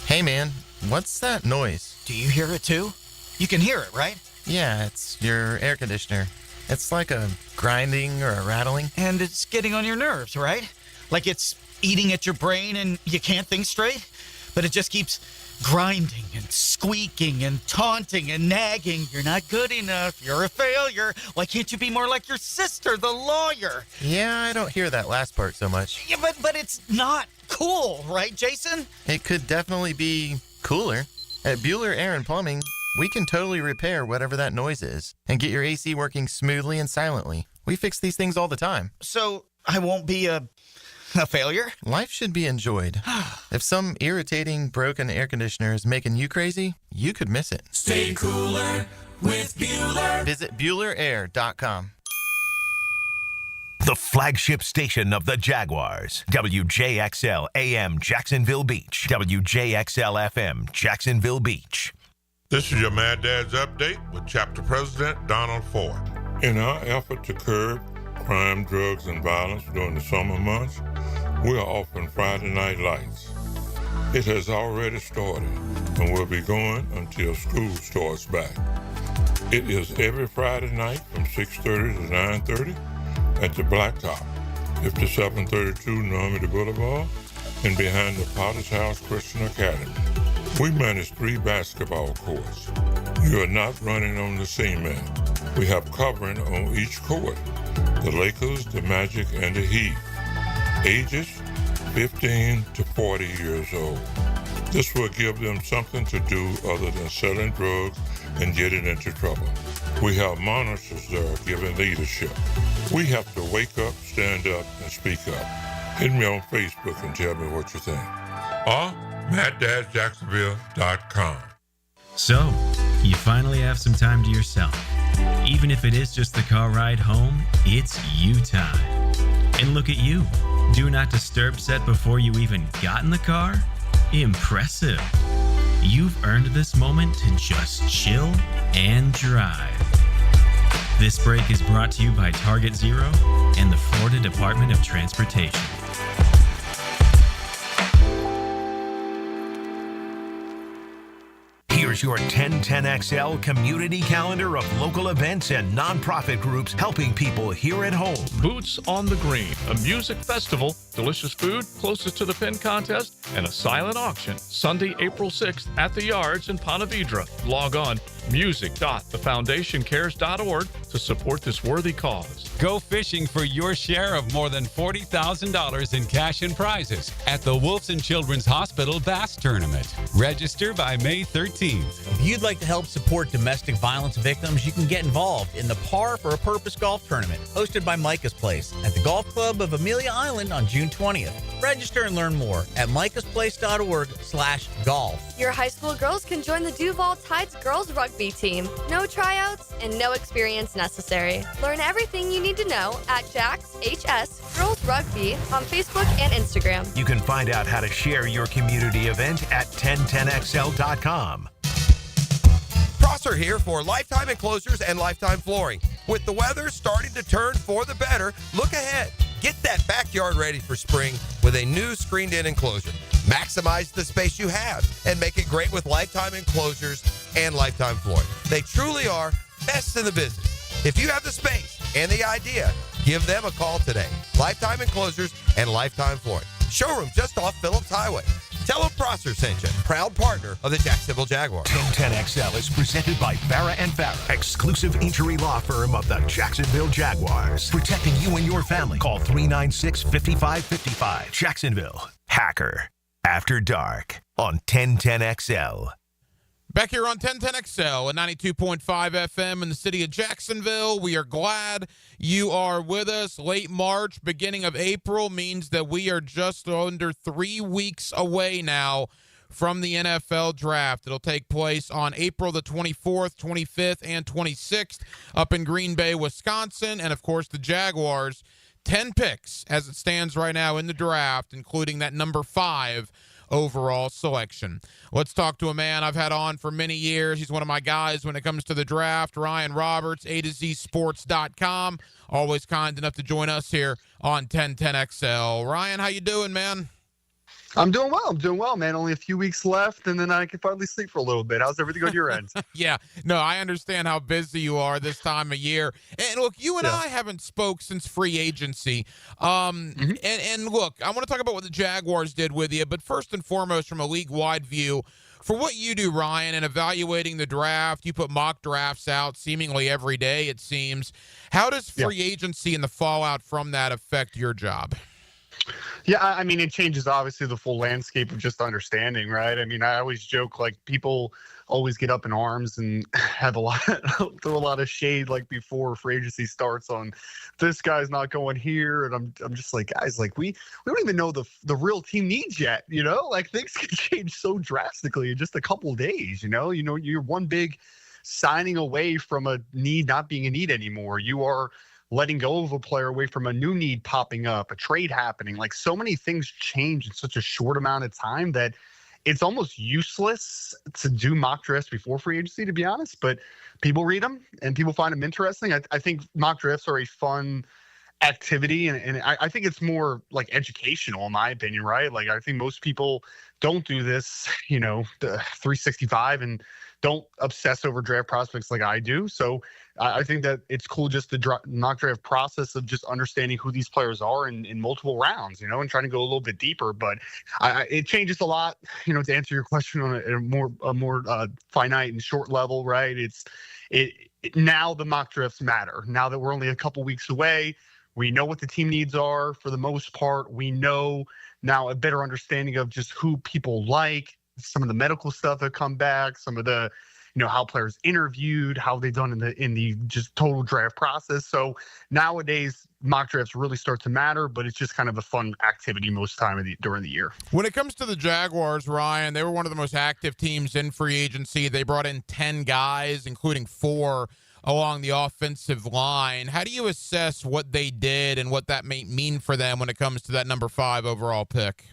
Hey man, what's that noise? Do you hear it too? You can hear it, right? Yeah, it's your air conditioner. It's like a grinding or a rattling. And it's getting on your nerves, right? Like it's eating at your brain and you can't think straight? But it just keeps grinding and squeaking and taunting and nagging. You're not good enough. You're a failure. Why can't you be more like your sister, the lawyer? Yeah, I don't hear that last part so much. Yeah, but it's not cool, right, Jason? It could definitely be cooler. At Bueller Air and Plumbing, we can totally repair whatever that noise is and get your AC working smoothly and silently. We fix these things all the time. So I won't be a failure? Life should be enjoyed. If some irritating, broken air conditioner is making you crazy, you could miss it. Stay cooler with Bueller. Visit BuellerAir.com. the flagship station of the Jaguars. WJXL AM Jacksonville Beach. WJXL FM Jacksonville Beach. This is your Mad Dad's Update with Chapter President Donald Ford. In our effort to curb crime, drugs, and violence during the summer months, we are offering Friday Night Lights. It has already started and will be going until school starts back. It is every Friday night from 6:30 to 9:30 at the Blacktop, 5732 Normandy Boulevard, and behind the Potter's House Christian Academy. We manage 3 basketball courts. You are not running on the cement. We have covering on each court. The Lakers, the Magic, and the Heat. Ages 15 to 40 years old. This will give them something to do other than selling drugs and getting into trouble. We have monitors there giving leadership. We have to wake up, stand up, and speak up. Hit me on Facebook and tell me what you think. Or MattDadJacksonville.com. So, you finally have some time to yourself. Even if it is just the car ride home, it's you time. And look at you. Do not disturb set before you even got in the car? Impressive. You've earned this moment to just chill and drive. This break is brought to you by Target Zero and the Florida Department of Transportation. Here's your 1010XL community calendar of local events and nonprofit groups helping people here at home. Boots on the Green, a music festival, delicious food closest to the pin contest, and a silent auction. Sunday, April 6th at the Yards in Ponte Vedra. Log on music.thefoundationcares.org to support this worthy cause. Go fishing for your share of more than $40,000 in cash and prizes at the Wolfson Children's Hospital Bass Tournament. Register by May 13th. If you'd like to help support domestic violence victims, you can get involved in the Par for a Purpose Golf Tournament, hosted by Micah's Place at the Golf Club of Amelia Island on June 20th. Register and learn more at micahsplace.org/golf. Your high school girls can join the Duval Tides girls rugby team. No tryouts and no experience necessary. Learn everything you need to know at Jack's HS Girls Rugby on Facebook and Instagram. You can find out how to share your community event at 1010XL.com. Prosser here for Lifetime Enclosures and Lifetime Flooring. With the weather starting to turn for the better, look ahead. Get that backyard ready for spring with a new screened-in enclosure. Maximize the space you have and make it great with Lifetime Enclosures and Lifetime Flooring. They truly are best in the business. If you have the space and the idea, give them a call today. Lifetime Enclosures and Lifetime Flooring. Showroom just off Phillips Highway. Tell them Prosser sent you. Proud partner of the Jacksonville Jaguars. 1010XL is presented by Farah & Farah, exclusive injury law firm of the Jacksonville Jaguars. Protecting you and your family. Call 396-5555. Jacksonville. Hacker. After Dark on 1010XL. Back here on 1010XL at 92.5 FM in the city of Jacksonville. We are glad you are with us. Late March, beginning of April means that we are just under 3 weeks away now from the NFL draft. It'll take place on April the 24th, 25th, and 26th up in Green Bay, Wisconsin. And, of course, the Jaguars, 10 picks as it stands right now in the draft, including that number 5 overall selection. Let's talk to a man I've had on for many years. He's one of my guys when it comes to the draft. Ryan Roberts, A2ZSports.com. Always kind enough to join us here on 1010XL. Ryan, how you doing, man? I'm doing well, man. Only a few weeks left, and then I can finally sleep for a little bit. How's everything on your end? Yeah, no, I understand how busy you are this time of year. And look, you and I haven't spoke since free agency. And look, I want to talk about what the Jaguars did with you, but first and foremost, from a league-wide view, for what you do, Ryan, in evaluating the draft, you put mock drafts out seemingly every day, it seems. How does free agency and the fallout from that affect your job? Yeah, I mean, it changes, obviously, the full landscape of just understanding, right? I mean, I always joke, like, people always get up in arms and have throw a lot of shade, like, before free agency starts on this guy's not going here. And I'm just like, guys, like, we don't even know the real team needs yet, you know? Like, things can change so drastically in just a couple of days, you know? You're one big signing away from a need not being a need anymore. You are letting go of a player away from a new need popping up, a trade happening. Like, so many things change in such a short amount of time that it's almost useless to do mock drafts before free agency, to be honest. But people read them and people find them interesting. I think mock drafts are a fun activity, and I think it's more like educational, in my opinion, right? Like, I think most people don't do this, the 365, and don't obsess over draft prospects like I do. So I think that it's cool, just the mock draft process of just understanding who these players are in multiple rounds, and trying to go a little bit deeper. But it changes a lot, to answer your question on a more finite and short level, right? Now the mock drafts matter. Now that we're only a couple weeks away, we know what the team needs are for the most part. We know now a better understanding of just who people like, some of the medical stuff that come back, some of the, how players interviewed, how they've done in the just total draft process. So nowadays, mock drafts really start to matter, but it's just kind of a fun activity most time during the year. When it comes to the Jaguars, Ryan, they were one of the most active teams in free agency. They brought in 10 guys, including 4 along the offensive line. How do you assess what they did and what that may mean for them when it comes to that number 5 overall pick?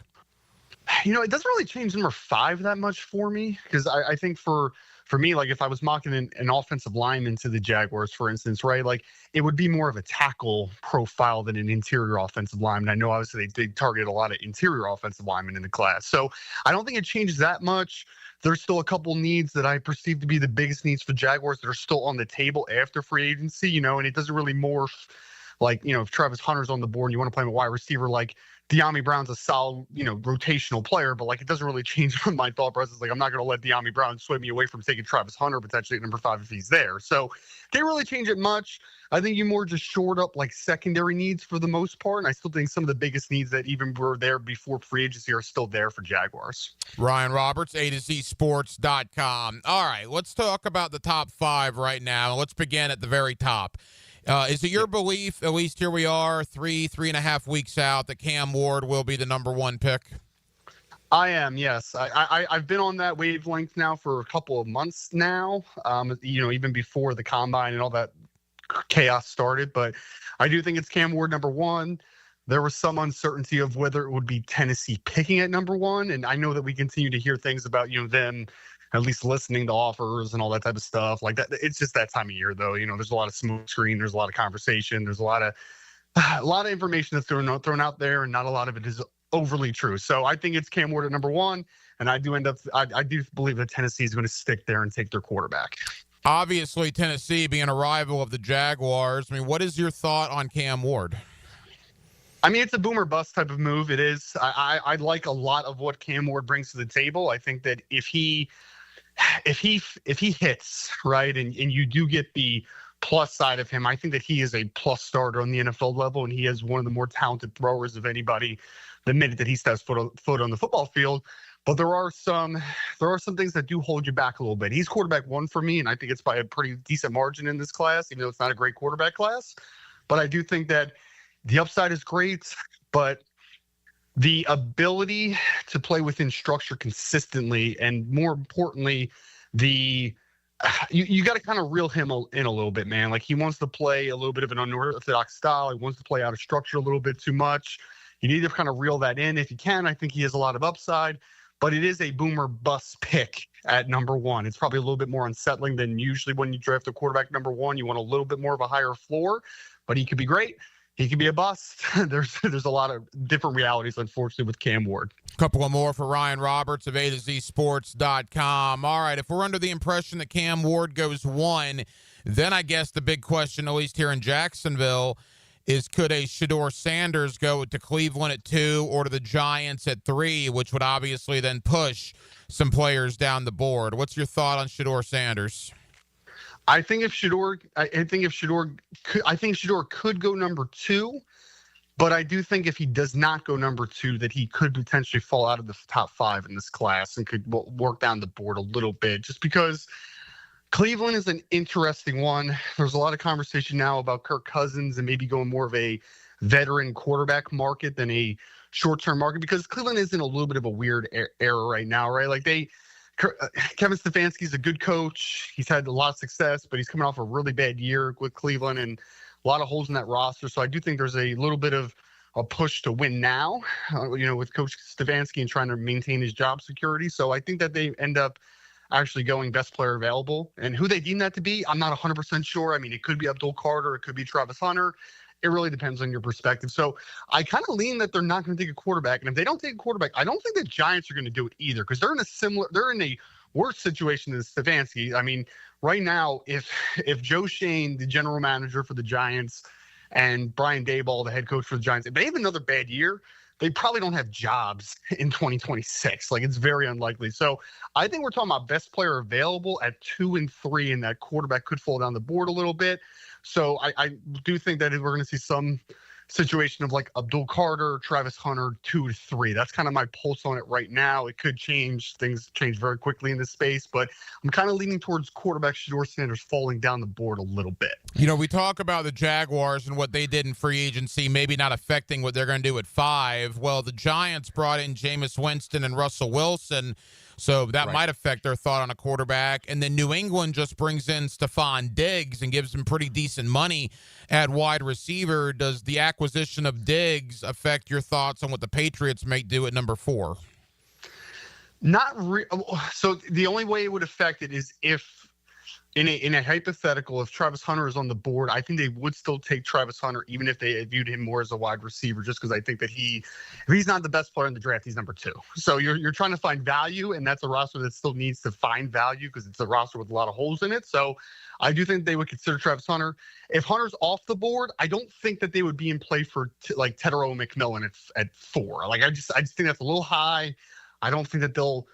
It doesn't really change number 5 that much for me, because I think for me, like, if I was mocking an offensive lineman to the Jaguars, for instance, right, like, it would be more of a tackle profile than an interior offensive lineman. I know obviously they target a lot of interior offensive linemen in the class, so I don't think it changes that much. There's still a couple needs that I perceive to be the biggest needs for Jaguars that are still on the table after free agency, and it doesn't really morph. Like, if Travis Hunter's on the board and you want to play him a wide receiver, like, De'Ami Brown's a solid, rotational player, but, like, it doesn't really change my thought process. Like, I'm not going to let De'Ami Brown sway me away from taking Travis Hunter potentially at number 5 if he's there. So didn't really change it much. I think you more just shored up, like, secondary needs for the most part, and I still think some of the biggest needs that even were there before free agency are still there for Jaguars. Ryan Roberts, A2ZSports.com. All right, let's talk about the top 5 right now. Let's begin at the very top. Is it your belief, at least here we are, 3.5 weeks out, that Cam Ward will be the number 1 pick? I am, yes. I've been on that wavelength now for a couple of months now, even before the combine and all that chaos started. But I do think it's Cam Ward number 1. There was some uncertainty of whether it would be Tennessee picking at number 1. And I know that we continue to hear things about, them at least listening to offers and all that type of stuff like that. It's just that time of year, though. There's a lot of smoke screen. There's a lot of conversation. There's a lot of information that's thrown out there, and not a lot of it is overly true. So I think it's Cam Ward at number 1, and I do believe that Tennessee is going to stick there and take their quarterback. Obviously, Tennessee being a rival of the Jaguars. I mean, what is your thought on Cam Ward? I mean, it's a boomer bust type of move. It is. I like a lot of what Cam Ward brings to the table. I think that if he hits right, and you do get the plus side of him, I think that he is a plus starter on the NFL level, and he is one of the more talented throwers of anybody the minute that he steps foot on the football field. But there are some things that do hold you back a little bit. He's quarterback 1 for me, and I think it's by a pretty decent margin in this class, even though it's not a great quarterback class. But I do think that the upside is great, but the ability to play within structure consistently, and more importantly, you got to kind of reel him in a little bit, man. Like, he wants to play a little bit of an unorthodox style. He wants to play out of structure a little bit too much. You need to kind of reel that in if you can. I think he has a lot of upside, but it is a boomer bust pick at number 1. It's probably a little bit more unsettling than usually when you draft a quarterback number 1. You want a little bit more of a higher floor, but he could be great. He could be a bust. There's a lot of different realities, unfortunately, with Cam Ward. A couple of more for Ryan Roberts of A2ZSports.com. All right, if we're under the impression that Cam Ward goes 1, then I guess the big question, at least here in Jacksonville, is could a Shedeur Sanders go to Cleveland at 2 or to the Giants at 3, which would obviously then push some players down the board. What's your thought on Shedeur Sanders? I think Shedeur could go number 2, but I do think if he does not go number 2, that he could potentially fall out of the top 5 in this class and could work down the board a little bit, just because Cleveland is an interesting one. There's a lot of conversation now about Kirk Cousins and maybe going more of a veteran quarterback market than a short-term market, because Cleveland is in a little bit of a weird era right now, right? Like, Kevin Stefanski's a good coach. He's had a lot of success, but he's coming off a really bad year with Cleveland. And a lot of holes in that roster. So I do think there's a little bit of a push to win now, with Coach Stefanski and trying to maintain his job security. So I think that they end up actually going best player available. And who they deem that to be, I'm not 100% sure. I mean, it could be Abdul Carter. It could be Travis Hunter. It really depends on your perspective. So I kind of lean that they're not going to take a quarterback. And if they don't take a quarterback, I don't think the Giants are going to do it either, because they're in a worse situation than Stefanski. I mean, right now, if Joe Shane, the general manager for the Giants, and Brian Daboll, the head coach for the Giants, if they have another bad year, they probably don't have jobs in 2026. Like, it's very unlikely. So I think we're talking about best player available at 2 and 3, and that quarterback could fall down the board a little bit. So I do think that we're going to see some situation of like Abdul Carter, Travis Hunter, 2 to 3. That's kind of my pulse on it right now. It could change. Things change very quickly in this space, but I'm kind of leaning towards quarterback Shedeur Sanders falling down the board a little bit. We talk about the Jaguars and what they did in free agency, maybe not affecting what they're going to do at 5. Well, the Giants brought in Jameis Winston and Russell Wilson, so that might affect their thought on a quarterback. And then New England just brings in Stephon Diggs and gives him pretty decent money at wide receiver. Does the acquisition of Diggs affect your thoughts on what the Patriots may do at number 4? So the only way it would affect it is if in a hypothetical, if Travis Hunter is on the board, I think they would still take Travis Hunter, even if they viewed him more as a wide receiver, just because I think that if he's not the best player in the draft, he's number 2. So you're trying to find value, and that's a roster that still needs to find value because it's a roster with a lot of holes in it. So I do think they would consider Travis Hunter. If Hunter's off the board, I don't think that they would be in play for like Tedero McMillan at 4. Like I just think that's a little high. I don't think that they'll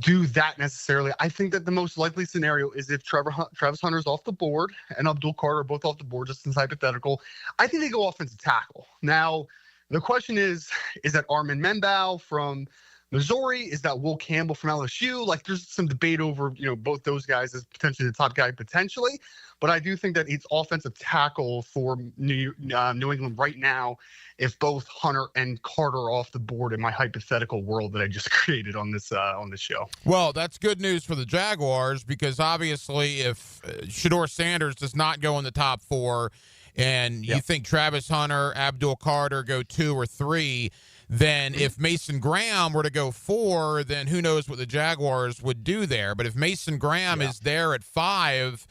do that necessarily. I think that the most likely scenario is if Travis Hunter's off the board and Abdul Carter are both off the board, just as hypothetical. I think they go offensive tackle. Now, the question is that Armin Membaugh from Missouri? Is that Will Campbell from LSU? Like, there's some debate over, both those guys as potentially the top guy potentially. But I do think that it's offensive tackle for New England right now if both Hunter and Carter are off the board in my hypothetical world that I just created on this show. Well, that's good news for the Jaguars, because obviously if Shedeur Sanders does not go in the top 4 and you think Travis Hunter, Abdul Carter go 2 or 3, then if Mason Graham were to go 4, then who knows what the Jaguars would do there. But if Mason Graham is there at 5,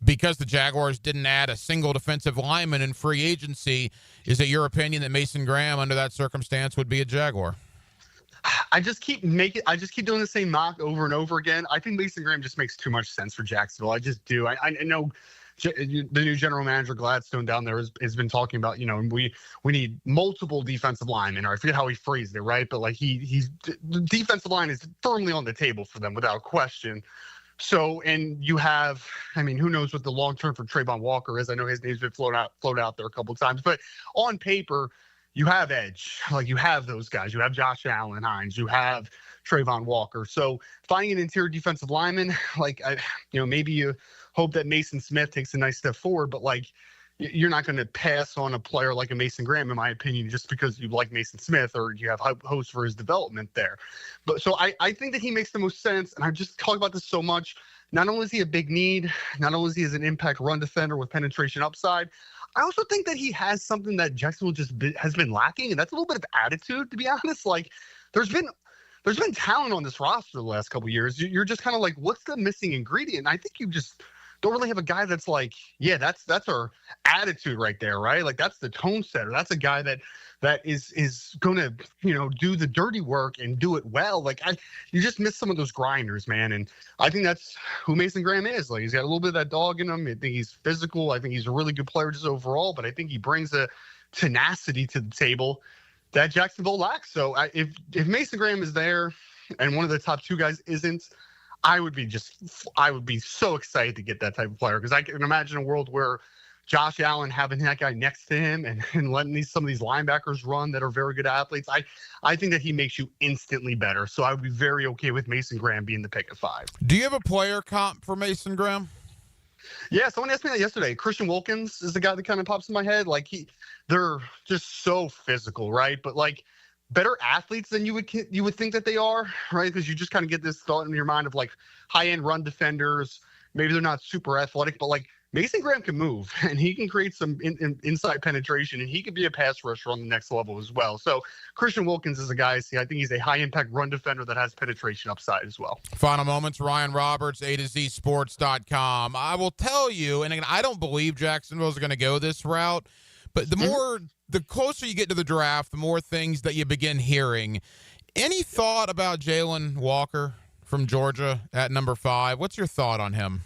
because the Jaguars didn't add a single defensive lineman in free agency, is it your opinion that Mason Graham under that circumstance would be a Jaguar? I just keep doing the same mock over and over again. I think Mason Graham just makes too much sense for Jacksonville. I just do. I know the new general manager Gladstone down there has been talking about, we need multiple defensive linemen, or I forget how he phrased it, right? But like the defensive line is firmly on the table for them without question. So, and you have, who knows what the long term for Trayvon Walker is? I know his name's been floated out there a couple of times, but on paper, you have edge. Like, you have those guys. You have Josh Allen, Hines. You have Trayvon Walker. So finding an interior defensive lineman, maybe you hope that Mason Smith takes a nice step forward, but like, you're not going to pass on a player like a Mason Graham, in my opinion, just because you like Mason Smith or you have hopes for his development there. But so I think that he makes the most sense. And I just talk about this so much. Not only is he a big need, not only is he an impact run defender with penetration upside, I also think that he has something that Jacksonville has been lacking, and that's a little bit of attitude, to be honest. Like, there's been talent on this roster the last couple of years. You're just kind of like, what's the missing ingredient? And I think you just don't really have a guy that's like, yeah, that's our attitude right there, right? Like, that's the tone setter. That's a guy that is going to, do the dirty work and do it well. Like, you just miss some of those grinders, man. And I think that's who Mason Graham is. Like, he's got a little bit of that dog in him. I think he's physical. I think he's a really good player just overall, but I think he brings a tenacity to the table that Jacksonville lacks. So if Mason Graham is there and one of the top 2 guys isn't, I would be so excited to get that type of player, because I can imagine a world where Josh Allen having that guy next to him and letting some of these linebackers run that are very good athletes. I think that he makes you instantly better. So I would be very okay with Mason Graham being the pick at 5. Do you have a player comp for Mason Graham? Yeah, someone asked me that yesterday. Christian Wilkins is the guy that kind of pops in my head. Like, they're just so physical, right? But like, better athletes than you would think that they are, right? Because you just kind of get this thought in your mind of like high-end run defenders, maybe they're not super athletic, but like Mason Graham can move and he can create some inside penetration, and he could be a pass rusher on the next level as well. So Christian Wilkins is a guy I see. I think he's a high impact run defender that has penetration upside as well. Final moments, Ryan Roberts, A to Z Sports.com. I will tell you, and again, I don't believe Jacksonville is going to go this route, but the closer you get to the draft, the more things that you begin hearing. Any thought about Jalen Walker from Georgia at number 5? What's your thought on him?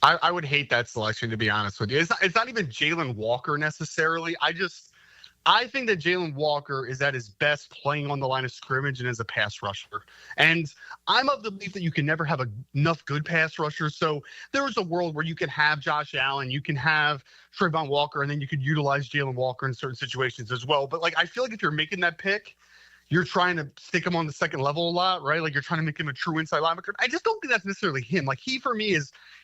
I would hate that selection, to be honest with you. It's not even Jalen Walker necessarily. I think that Jalen Walker is at his best playing on the line of scrimmage and as a pass rusher. And I'm of the belief that you can never have enough good pass rushers. So there is a world where you can have Josh Allen, you can have Trayvon Walker, and then you could utilize Jalen Walker in certain situations as well. But like, I feel like if you're making that pick, you're trying to stick him on the second level a lot, right? Like you're trying to make him a true inside linebacker. I just don't think that's necessarily him. Like for me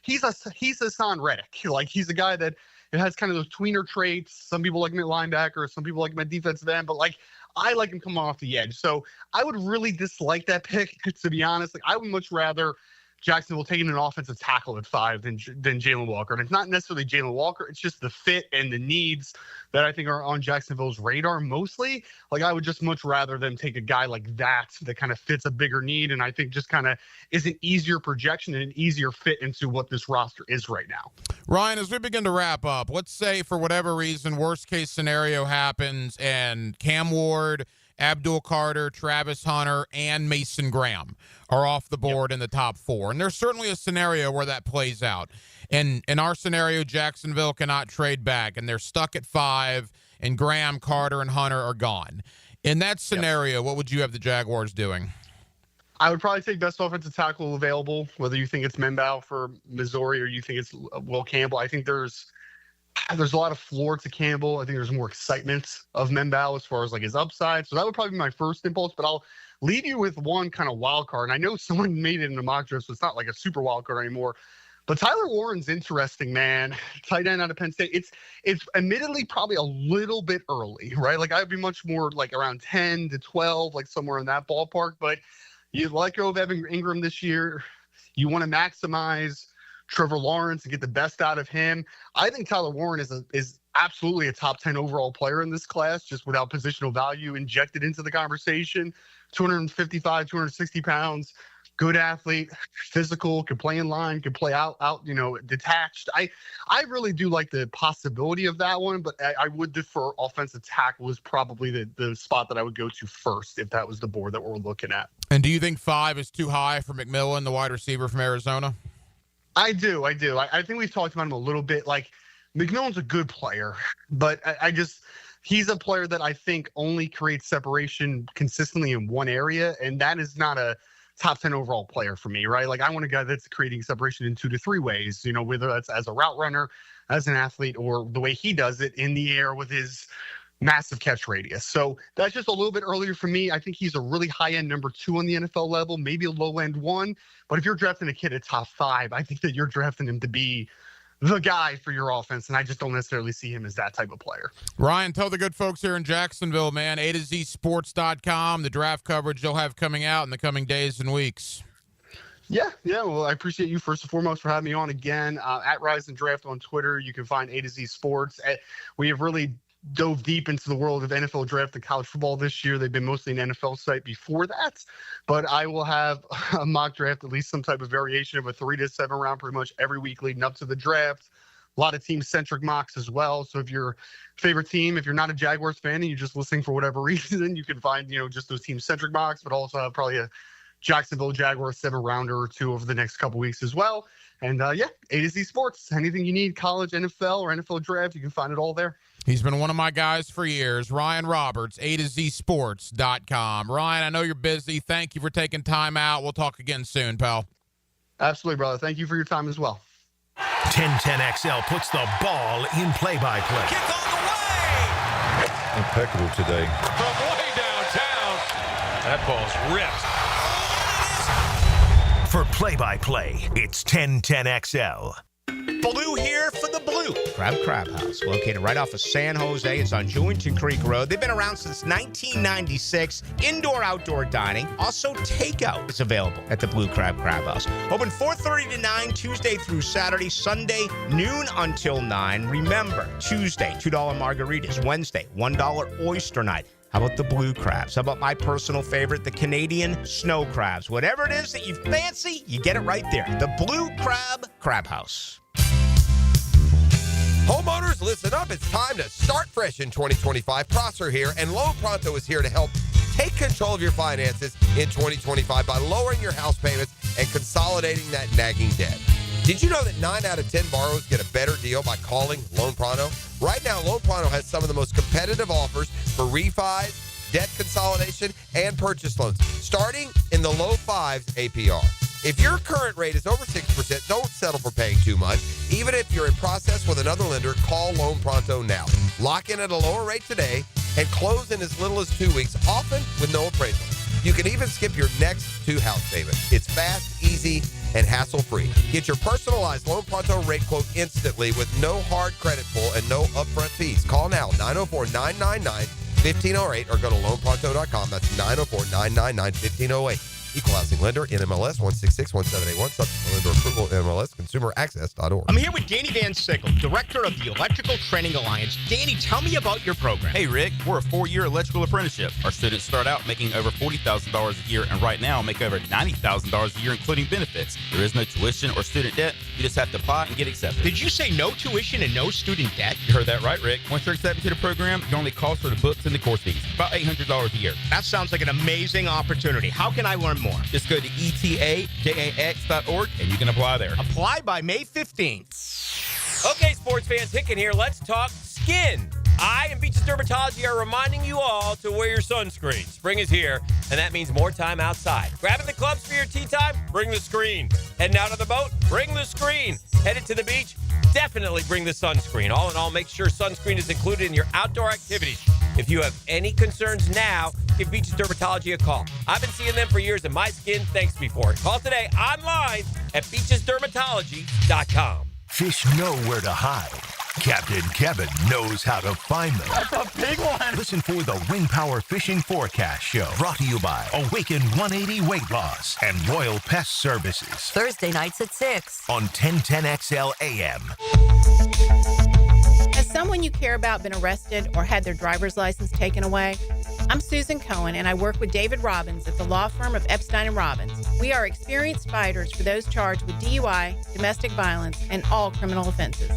he's Hassan Reddick. Like he's a guy that has kind of those tweener traits. Some people like him at linebacker, some people like him at defensive end, but like I like him coming off the edge. So I would really dislike that pick, to be honest. Like I would much rather Jacksonville taking an offensive tackle at 5 than Jalen Walker. And it's not necessarily Jalen Walker. It's just the fit and the needs that I think are on Jacksonville's radar mostly. Like I would just much rather them take a guy like that kind of fits a bigger need. And I think just kind of is an easier projection and an easier fit into what this roster is right now. Ryan, as we begin to wrap up, let's say for whatever reason, worst case scenario happens and Cam Ward, Abdul Carter, Travis Hunter, and Mason Graham are off the board in the top 4. And there's certainly a scenario where that plays out. And in our scenario, Jacksonville cannot trade back, and they're stuck at 5, and Graham, Carter, and Hunter are gone. In that scenario, what would you have the Jaguars doing? I would probably take best offensive tackle available, whether you think it's Membao for Missouri or you think it's Will Campbell. I think there's a lot of floor to Campbell. I think there's more excitement of Membao as far as like his upside. So that would probably be my first impulse, but I'll leave you with one kind of wild card. And I know someone made it in a mock draft, so it's not like a super wild card anymore. But Tyler Warren's interesting, man. Tight end out of Penn State. It's admittedly probably a little bit early, right? Like I'd be much more like around 10 to 12, like somewhere in that ballpark. But you let go of Evan Ingram this year. You want to maximize Trevor Lawrence and get the best out of him. I think Tyler Warren is absolutely a top 10 overall player in this class, just without positional value injected into the conversation. 255, 260 pounds, good athlete, physical, can play in line, can play out, detached. I really do like the possibility of that one, but I would defer offensive tackle is probably the spot that I would go to first if that was the board that we're looking at. And do you think 5 is too high for McMillan, the wide receiver from Arizona? I do. I think we've talked about him a little bit. Like McMillan's a good player, but he's a player that I think only creates separation consistently in one area, and that is not a top 10 overall player for me, right? Like I want a guy that's creating separation in 2 to 3 ways, whether that's as a route runner, as an athlete, or the way he does it in the air with his massive catch radius. So that's just a little bit earlier for me. I think he's a really high-end number 2 on the NFL level, maybe a low-end 1. But if you're drafting a kid at top 5, I think that you're drafting him to be the guy for your offense, and I just don't necessarily see him as that type of player. Ryan, tell the good folks here in Jacksonville, man, A to Z Sports.com, the draft coverage you'll have coming out in the coming days and weeks. Yeah. Well, I appreciate you first and foremost for having me on again. At Rise and Draft on Twitter, you can find A to Z Sports. We have really dove deep into the world of NFL draft and college football this year. They've been mostly an NFL site before that, but I will have a mock draft, at least some type of variation of a 3 to 7 round pretty much every week leading up to the draft. A lot of team-centric mocks as well. So if your favorite team, if you're not a Jaguars fan and you're just listening for whatever reason, you can find, just those team-centric mocks, but also have probably a Jacksonville Jaguars 7-rounder or 2 over the next couple weeks as well. And A to Z Sports, anything you need, college, NFL, or NFL draft, you can find it all there. He's been one of my guys for years. Ryan Roberts, A to Z Sports.com. Ryan, I know you're busy. Thank you for taking time out. We'll talk again soon, pal. Absolutely, brother. Thank you for your time as well. 1010XL puts the ball in play-by-play. Kick on the way! Impeccable today. From way downtown, that ball's ripped. For play-by-play, it's 1010XL. Blue here for the blue. Crab House, located right off of San Jose. It's on Jewington Creek Road. They've been around since 1996. Indoor-outdoor dining. Also, takeout is available at the Blue Crab House. Open 4:30 to 9, Tuesday through Saturday. Sunday, noon until 9. Remember, Tuesday, $2 margaritas. Wednesday, $1 oyster night. How about the blue crabs? How about my personal favorite, the Canadian snow crabs? Whatever it is that you fancy, you get it right there. The Blue Crab House. Homeowners, listen up. It's time to start fresh in 2025. Prosser here, and Loan Pronto is here to help take control of your finances in 2025 by lowering your house payments and consolidating that nagging debt. Did you know that 9 out of 10 borrowers get a better deal by calling Loan Pronto? Right now, Loan Pronto has some of the most competitive offers for refis, debt consolidation, and purchase loans, starting in the low 5s APR. If your current rate is over 6%, don't settle for paying too much. Even if you're in process with another lender, call Loan Pronto now. Lock in at a lower rate today and close in as little as 2 weeks, often with no appraisal. You can even skip your next 2 house payments. It's fast, easy, and hassle-free. Get your personalized Loan Pronto rate quote instantly with no hard credit pull and no upfront fees. Call now, 904-999-1508, or go to loanpronto.com. That's 904-999-1508. Equal housing lender, NMLS 16617881, subject to lender approval, NMLS consumeraccess.org. I'm here with Danny Van Sickle, director of the Electrical Training Alliance. Danny, tell me about your program. Hey, Rick, we're a 4-year electrical apprenticeship. Our students start out making over $40,000 a year, and right now make over $90,000 a year, including benefits. There is no tuition or student debt. You just have to apply and get accepted. Did you say no tuition and no student debt? You heard that right, Rick. Once you're accepted to the program, your only cost for the books and the course fees, about $800 a year. That sounds like an amazing opportunity. How can I learn more? Just go to etajax.org and you can apply there. Apply by May 15th. Okay, sports fans, Hicken here. Let's talk skin. I and Beaches Dermatology are reminding you all to wear your sunscreen. Spring is here, and that means more time outside. Grabbing the clubs for your tee time? Bring the screen. Heading out on the boat? Bring the screen. Headed to the beach? Definitely bring the sunscreen. All in all, make sure sunscreen is included in your outdoor activities. If you have any concerns now, give Beaches Dermatology a call. I've been seeing them for years, and my skin thanks me for it. Call today online at beachesdermatology.com. Fish know where to hide. Captain Kevin knows how to find them. That's a big one. Listen for the Wind Power Fishing Forecast Show, brought to you by Awaken 180 Weight Loss and Royal Pest Services. Thursday nights at 6 on 1010XL AM. Has someone you care about been arrested or had their driver's license taken away? I'm Susan Cohen, and I work with David Robbins at the law firm of Epstein & Robbins. We are experienced fighters for those charged with DUI, domestic violence, and all criminal offenses.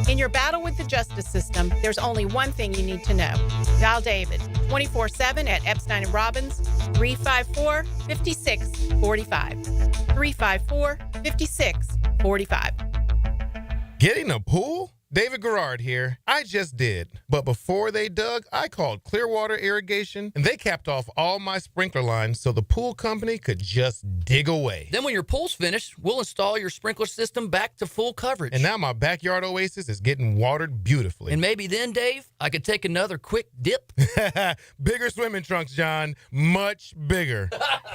In your battle with the justice system, there's only one thing you need to know. Dial David 24/7 at Epstein & Robbins, 354-5645. 354-5645. Getting a pool? David Garrard here. I just did. But before they dug, I called Clearwater Irrigation, and they capped off all my sprinkler lines so the pool company could just dig away. Then when your pool's finished, we'll install your sprinkler system back to full coverage. And now my backyard oasis is getting watered beautifully. And maybe then, Dave, I could take another quick dip. Bigger swimming trunks, John. Much bigger.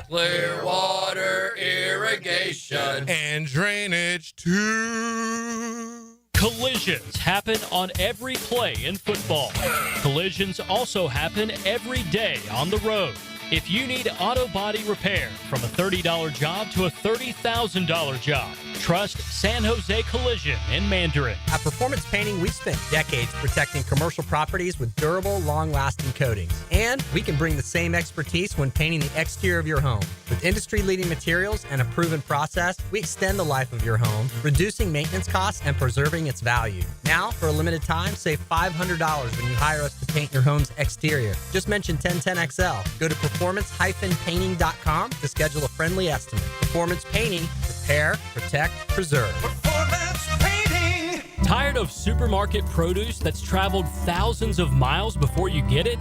Clearwater Irrigation. And drainage, too. Collisions happen on every play in football. Collisions also happen every day on the road. If you need auto body repair, from a $30 job to a $30,000 job, trust San Jose Collision in Mandarin. At Performance Painting, we've spent decades protecting commercial properties with durable, long-lasting coatings. And we can bring the same expertise when painting the exterior of your home. With industry-leading materials and a proven process, we extend the life of your home, reducing maintenance costs and preserving its value. Now, for a limited time, save $500 when you hire us to paint your home's exterior. Just mention 1010XL. Go to performance-painting.com to schedule a friendly estimate. Performance Painting. Repair, protect, preserve. Performance Painting! Tired of supermarket produce that's traveled thousands of miles before you get it?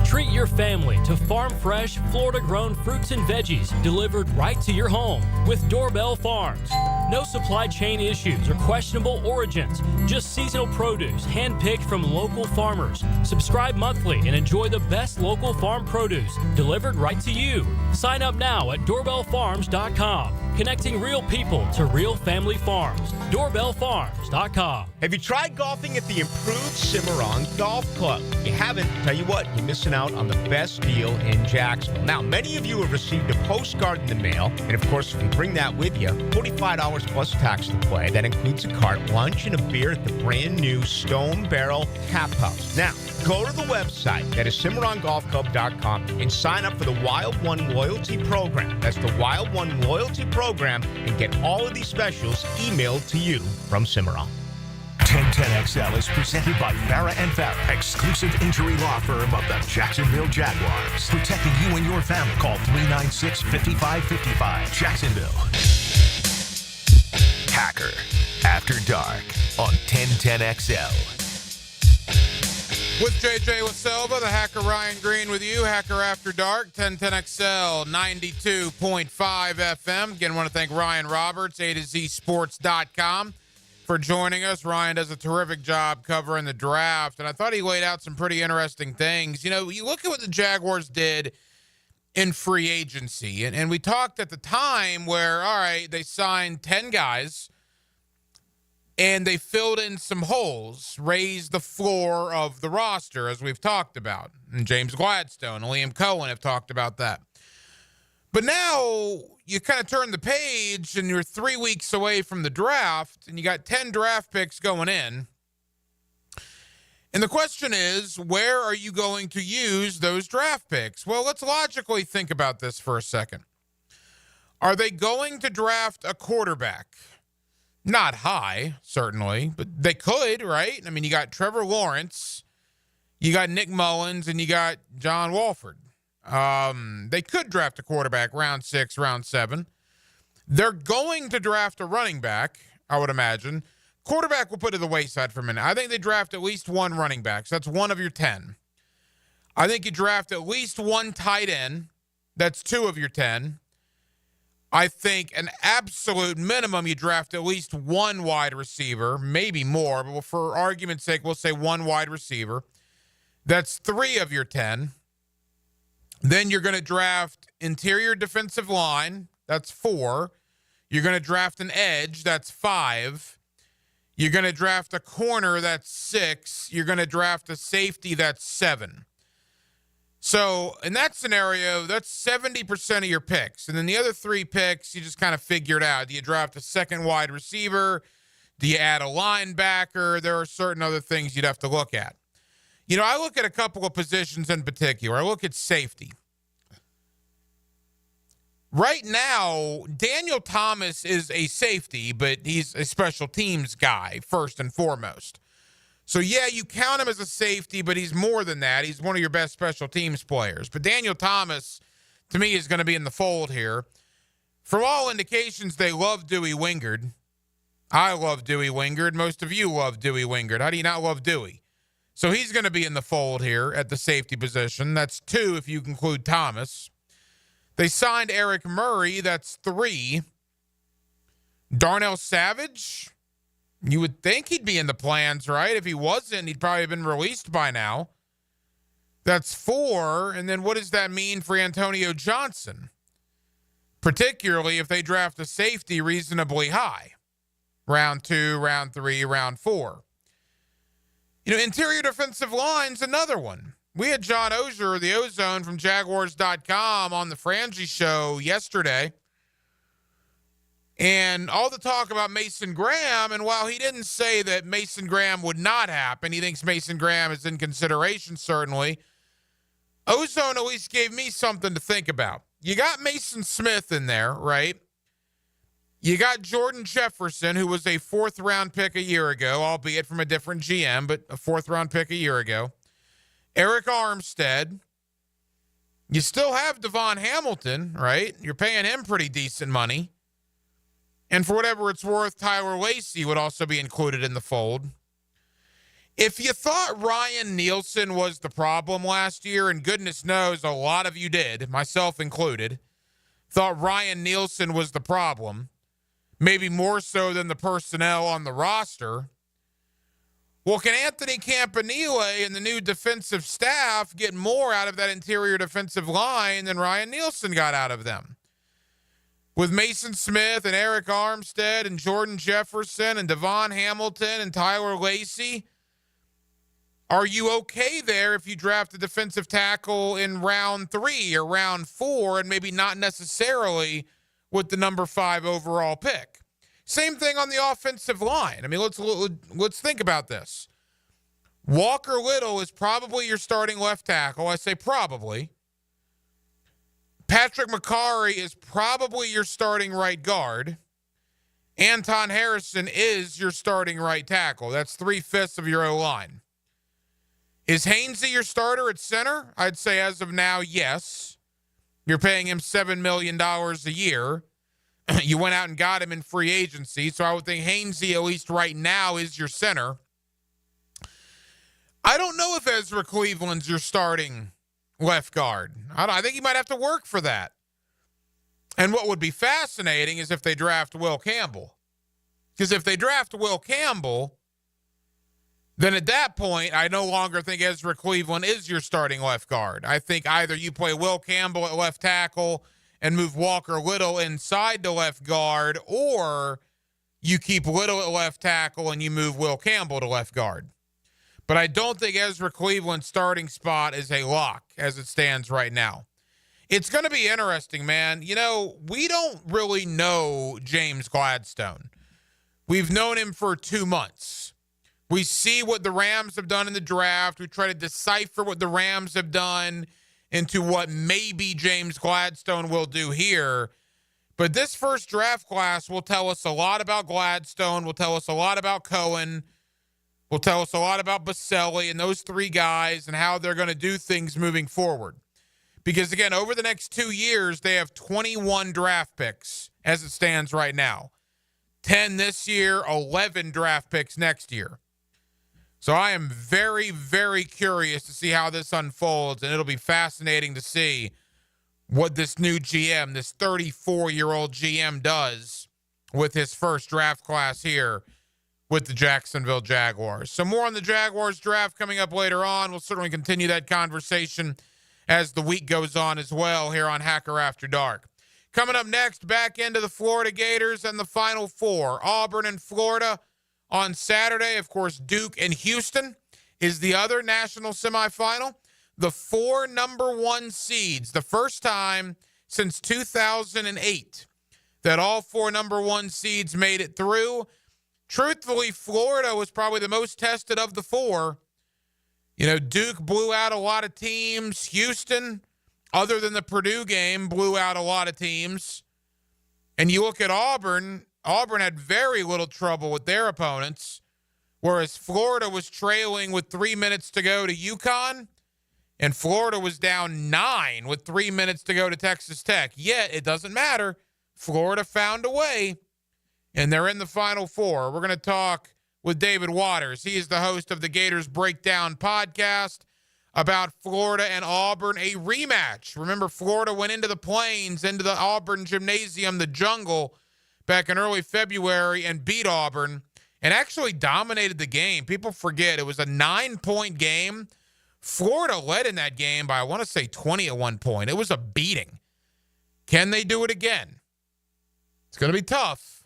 Treat your family to farm-fresh, Florida-grown fruits and veggies delivered right to your home with Doorbell Farms. No supply chain issues or questionable origins, just seasonal produce hand-picked from local farmers. Subscribe monthly and enjoy the best local farm produce delivered right to you. Sign up now at doorbellfarms.com. connecting real people to real family farms. Doorbellfarms.com. Have you tried golfing at the improved Cimarron Golf Club? If you haven't, tell you what, you're missing out on the best deal in Jacksonville. Now, many of you have received a postcard in the mail, and of course, if you bring that with you, $45 plus tax to play. That includes a cart, lunch, and a beer at the brand new Stone Barrel Tap House. Now, go to the website, that is CimarronGolfClub.com, and sign up for the Wild One Loyalty Program. That's the Wild One Loyalty Program, and get all of these specials emailed to you from Cimarron. 1010XL is presented by Farah & Farah, exclusive injury law firm of the Jacksonville Jaguars. Protecting you and your family. Call 396-5555. Jacksonville. Hacker After Dark on 1010XL. With JJ LaSelva, the hacker Ryan Green with you. Hacker After Dark, 1010XL, 92.5 FM. Again, I want to thank Ryan Roberts, A to Z Sports.com, for joining us. Ryan does a terrific job covering the draft, and I thought he laid out some pretty interesting things. You know, you look at what the Jaguars did in free agency, and we talked at the time where, all right, they signed 10 guys, and they filled in some holes, raised the floor of the roster, as we've talked about. And James Gladstone and Liam Cohen have talked about that. But now you kind of turn the page, and you're 3 weeks away from the draft, and you got 10 draft picks going in. And the question is, where are you going to use those draft picks? Well, let's logically think about this for a second. Are they going to draft a quarterback? Not high, certainly, but they could, right? I mean, you got Trevor Lawrence, you got Nick Mullins, and you got John Wolford. They could draft a quarterback round 6, round 7. They're going to draft a running back, I would imagine. Quarterback we'll put to the wayside for a minute. I think they draft at least one running back, so that's one of your 10. I think you draft at least one tight end. That's 2 of your 10. I think an absolute minimum, you draft at least one wide receiver, maybe more, but for argument's sake, we'll say one wide receiver. That's 3 of your 10. Then you're going to draft interior defensive line. That's 4. You're going to draft an edge. That's 5. You're going to draft a corner. That's 6. You're going to draft a safety. That's 7. So in that scenario, that's 70% of your picks. And then the other 3 picks, you just kind of figured out. Do you draft a second wide receiver? Do you add a linebacker? There are certain other things you'd have to look at. You know, I look at a couple of positions in particular. I look at safety. Right now, Daniel Thomas is a safety, but he's a special teams guy, first and foremost. So, yeah, you count him as a safety, but he's more than that. He's one of your best special teams players. But Daniel Thomas, to me, is going to be in the fold here. From all indications, they love Dewey Wingard. I love Dewey Wingard. Most of you love Dewey Wingard. How do you not love Dewey? So he's going to be in the fold here at the safety position. That's 2 if you include Thomas. They signed Eric Murray. That's 3. Darnell Savage, you would think he'd be in the plans, right? If he wasn't, he'd probably have been released by now. That's 4. And then what does that mean for Antonio Johnson? Particularly if they draft a safety reasonably high. Round 2, round 3, round 4. You know, interior defensive line's another one. We had John Ozier, the Ozone from Jaguars.com, on the Frangie show yesterday. And all the talk about Mason Graham, and while he didn't say that Mason Graham would not happen, he thinks Mason Graham is in consideration, certainly. Ozone at least gave me something to think about. You got Mason Smith in there, right? You got Jordan Jefferson, who was a 4th-round pick a year ago, albeit from a different GM, but a 4th-round pick a year ago. Eric Armstead. You still have Devon Hamilton, right? You're paying him pretty decent money. And for whatever it's worth, Tyler Lacey would also be included in the fold. If you thought Ryan Nielsen was the problem last year, and goodness knows a lot of you did, myself included, thought Ryan Nielsen was the problem, maybe more so than the personnel on the roster, well, can Anthony Campanile and the new defensive staff get more out of that interior defensive line than Ryan Nielsen got out of them? with Mason Smith and Eric Armstead and Jordan Jefferson and Devon Hamilton and Tyler Lacey, are you okay there if you draft a defensive tackle in round 3 or round 4 and maybe not necessarily with the number 5 overall pick? Same thing on the offensive line. I mean, let's think about this. Walker Little is probably your starting left tackle. I say probably. Patrick McCarry is probably your starting right guard. Anton Harrison is your starting right tackle. That's 3/5 of your O-line. Is Hainsey your starter at center? I'd say as of now, yes. You're paying him $7 million a year. You went out and got him in free agency, so I would think Hainsey, at least right now, is your center. I don't know if Ezra Cleveland's your starting left guard. I think he might have to work for that. And what would be fascinating is if they draft Will Campbell. Because if they draft Will Campbell, then at that point, I no longer think Ezra Cleveland is your starting left guard. I think either you play Will Campbell at left tackle and move Walker Little inside the left guard, or you keep Little at left tackle and you move Will Campbell to left guard. But I don't think Ezra Cleveland's starting spot is a lock as it stands right now. It's going to be interesting, man. You know, we don't really know James Gladstone. We've known him for 2 months. We see what the Rams have done in the draft. We try to decipher what the Rams have done into what maybe James Gladstone will do here. But this first draft class will tell us a lot about Gladstone, will tell us a lot about Cohen, will tell us a lot about Baselli and those 3 guys and how they're going to do things moving forward. Because, again, over the next 2 years, they have 21 draft picks as it stands right now. 10 this year, 11 draft picks next year. So I am very, very curious to see how this unfolds, and it'll be fascinating to see what this new GM, this 34-year-old GM, does with his first draft class here with the Jacksonville Jaguars. So more on the Jaguars draft coming up later on. We'll certainly continue that conversation as the week goes on as well here on Hacker After Dark. Coming up next, back into the Florida Gators and the Final Four. Auburn and Florida on Saturday. Of course, Duke and Houston is the other national semifinal. The 4 number 1 seeds, the first time since 2008 that all 4 number 1 seeds made it through. Truthfully, Florida was probably the most tested of the 4. You know, Duke blew out a lot of teams. Houston, other than the Purdue game, blew out a lot of teams. And you look at Auburn, Auburn had very little trouble with their opponents, whereas Florida was trailing with 3 minutes to go to UConn, and Florida was down 9 with 3 minutes to go to Texas Tech. Yet, it doesn't matter. Florida found a way, and they're in the Final Four. We're going to talk with David Waters. He is the host of the Gators Breakdown podcast about Florida and Auburn, a rematch. Remember, Florida went into the Plains, into the Auburn Gymnasium, the Jungle, back in early February and beat Auburn and actually dominated the game. People forget it was a 9-point game. Florida led in that game by, I want to say, 20 at one point. It was a beating. Can they do it again? It's going to be tough.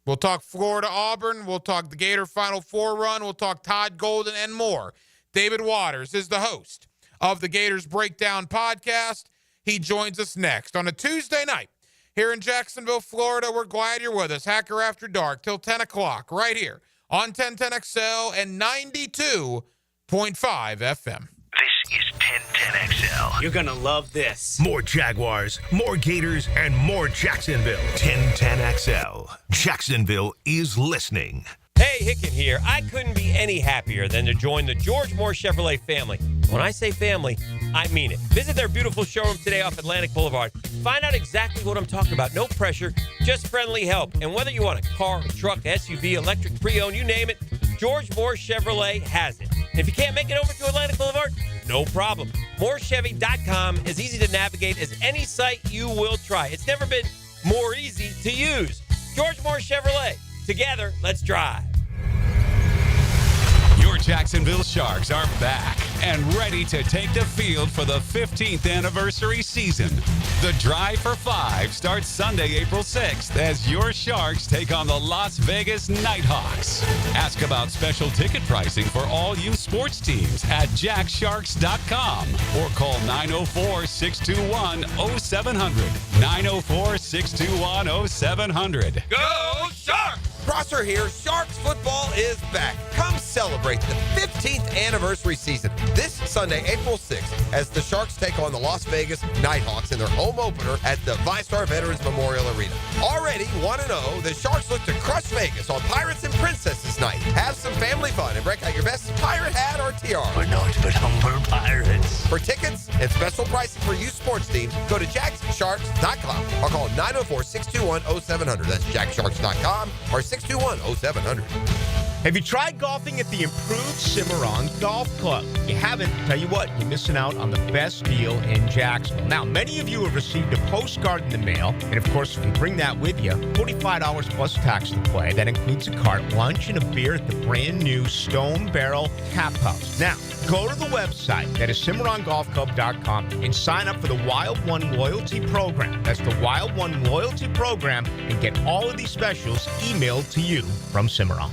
We'll talk Florida-Auburn. We'll talk the Gator Final Four run. We'll talk Todd Golden and more. David Waters is the host of the Gators Breakdown podcast. He joins us next on a Tuesday night here in Jacksonville, Florida. We're glad you're with us. Hacker After Dark till 10 o'clock right here on 1010XL and 92.5 FM. This is 1010XL. You're going to love this. More Jaguars, more Gators, and more Jacksonville. 1010XL. Jacksonville is listening. Hey, Hicken here. I couldn't be any happier than to join the George Moore Chevrolet family. When I say family, I mean it. Visit their beautiful showroom today off Atlantic Boulevard. Find out exactly what I'm talking about. No pressure, just friendly help. And whether you want a car, a truck, SUV, electric, pre-owned, you name it, George Moore Chevrolet has it. And if you can't make it over to Atlantic Boulevard, no problem. MooreChevy.com is easy to navigate as any site you will try. It's never been more easy to use. George Moore Chevrolet. Together, let's drive. You're Jacksonville Sharks are back and ready to take the field for the 15th anniversary season. The Drive for Five starts Sunday, April 6th as your Sharks take on the Las Vegas Nighthawks. Ask about special ticket pricing for all youth sports teams at jacksharks.com or call 904-621-0700. 904-621-0700. Go Sharks! Prosser here. Sharks football is back. Come celebrate the 15th anniversary season this Sunday, April 6th, as the Sharks take on the Las Vegas Nighthawks in their home opener at the VyStar Veterans Memorial Arena. Already 1-0, the Sharks look to crush Vegas on Pirates and Princesses Night. Have some family fun and break out your best pirate hat or tiara. We're not but humble pirates. For tickets and special prices for youth sports teams, go to jacksharks.com or call 904-621-0700. That's jacksharks.com or 621-0700. Have you tried golfing at the improved Cimarron Golf Club? If you haven't, tell you what, you're missing out on the best deal in Jacksonville. Now, many of you have received a postcard in the mail, and of course, if you bring that with you, $45 plus tax to play. That includes a cart, lunch, and a beer at the brand new Stone Barrel Tap House. Now, go to the website, that is CimarronGolfClub.com, and sign up for the Wild One Loyalty Program. That's the Wild One Loyalty Program, and get all of these specials emailed to you from Cimarron.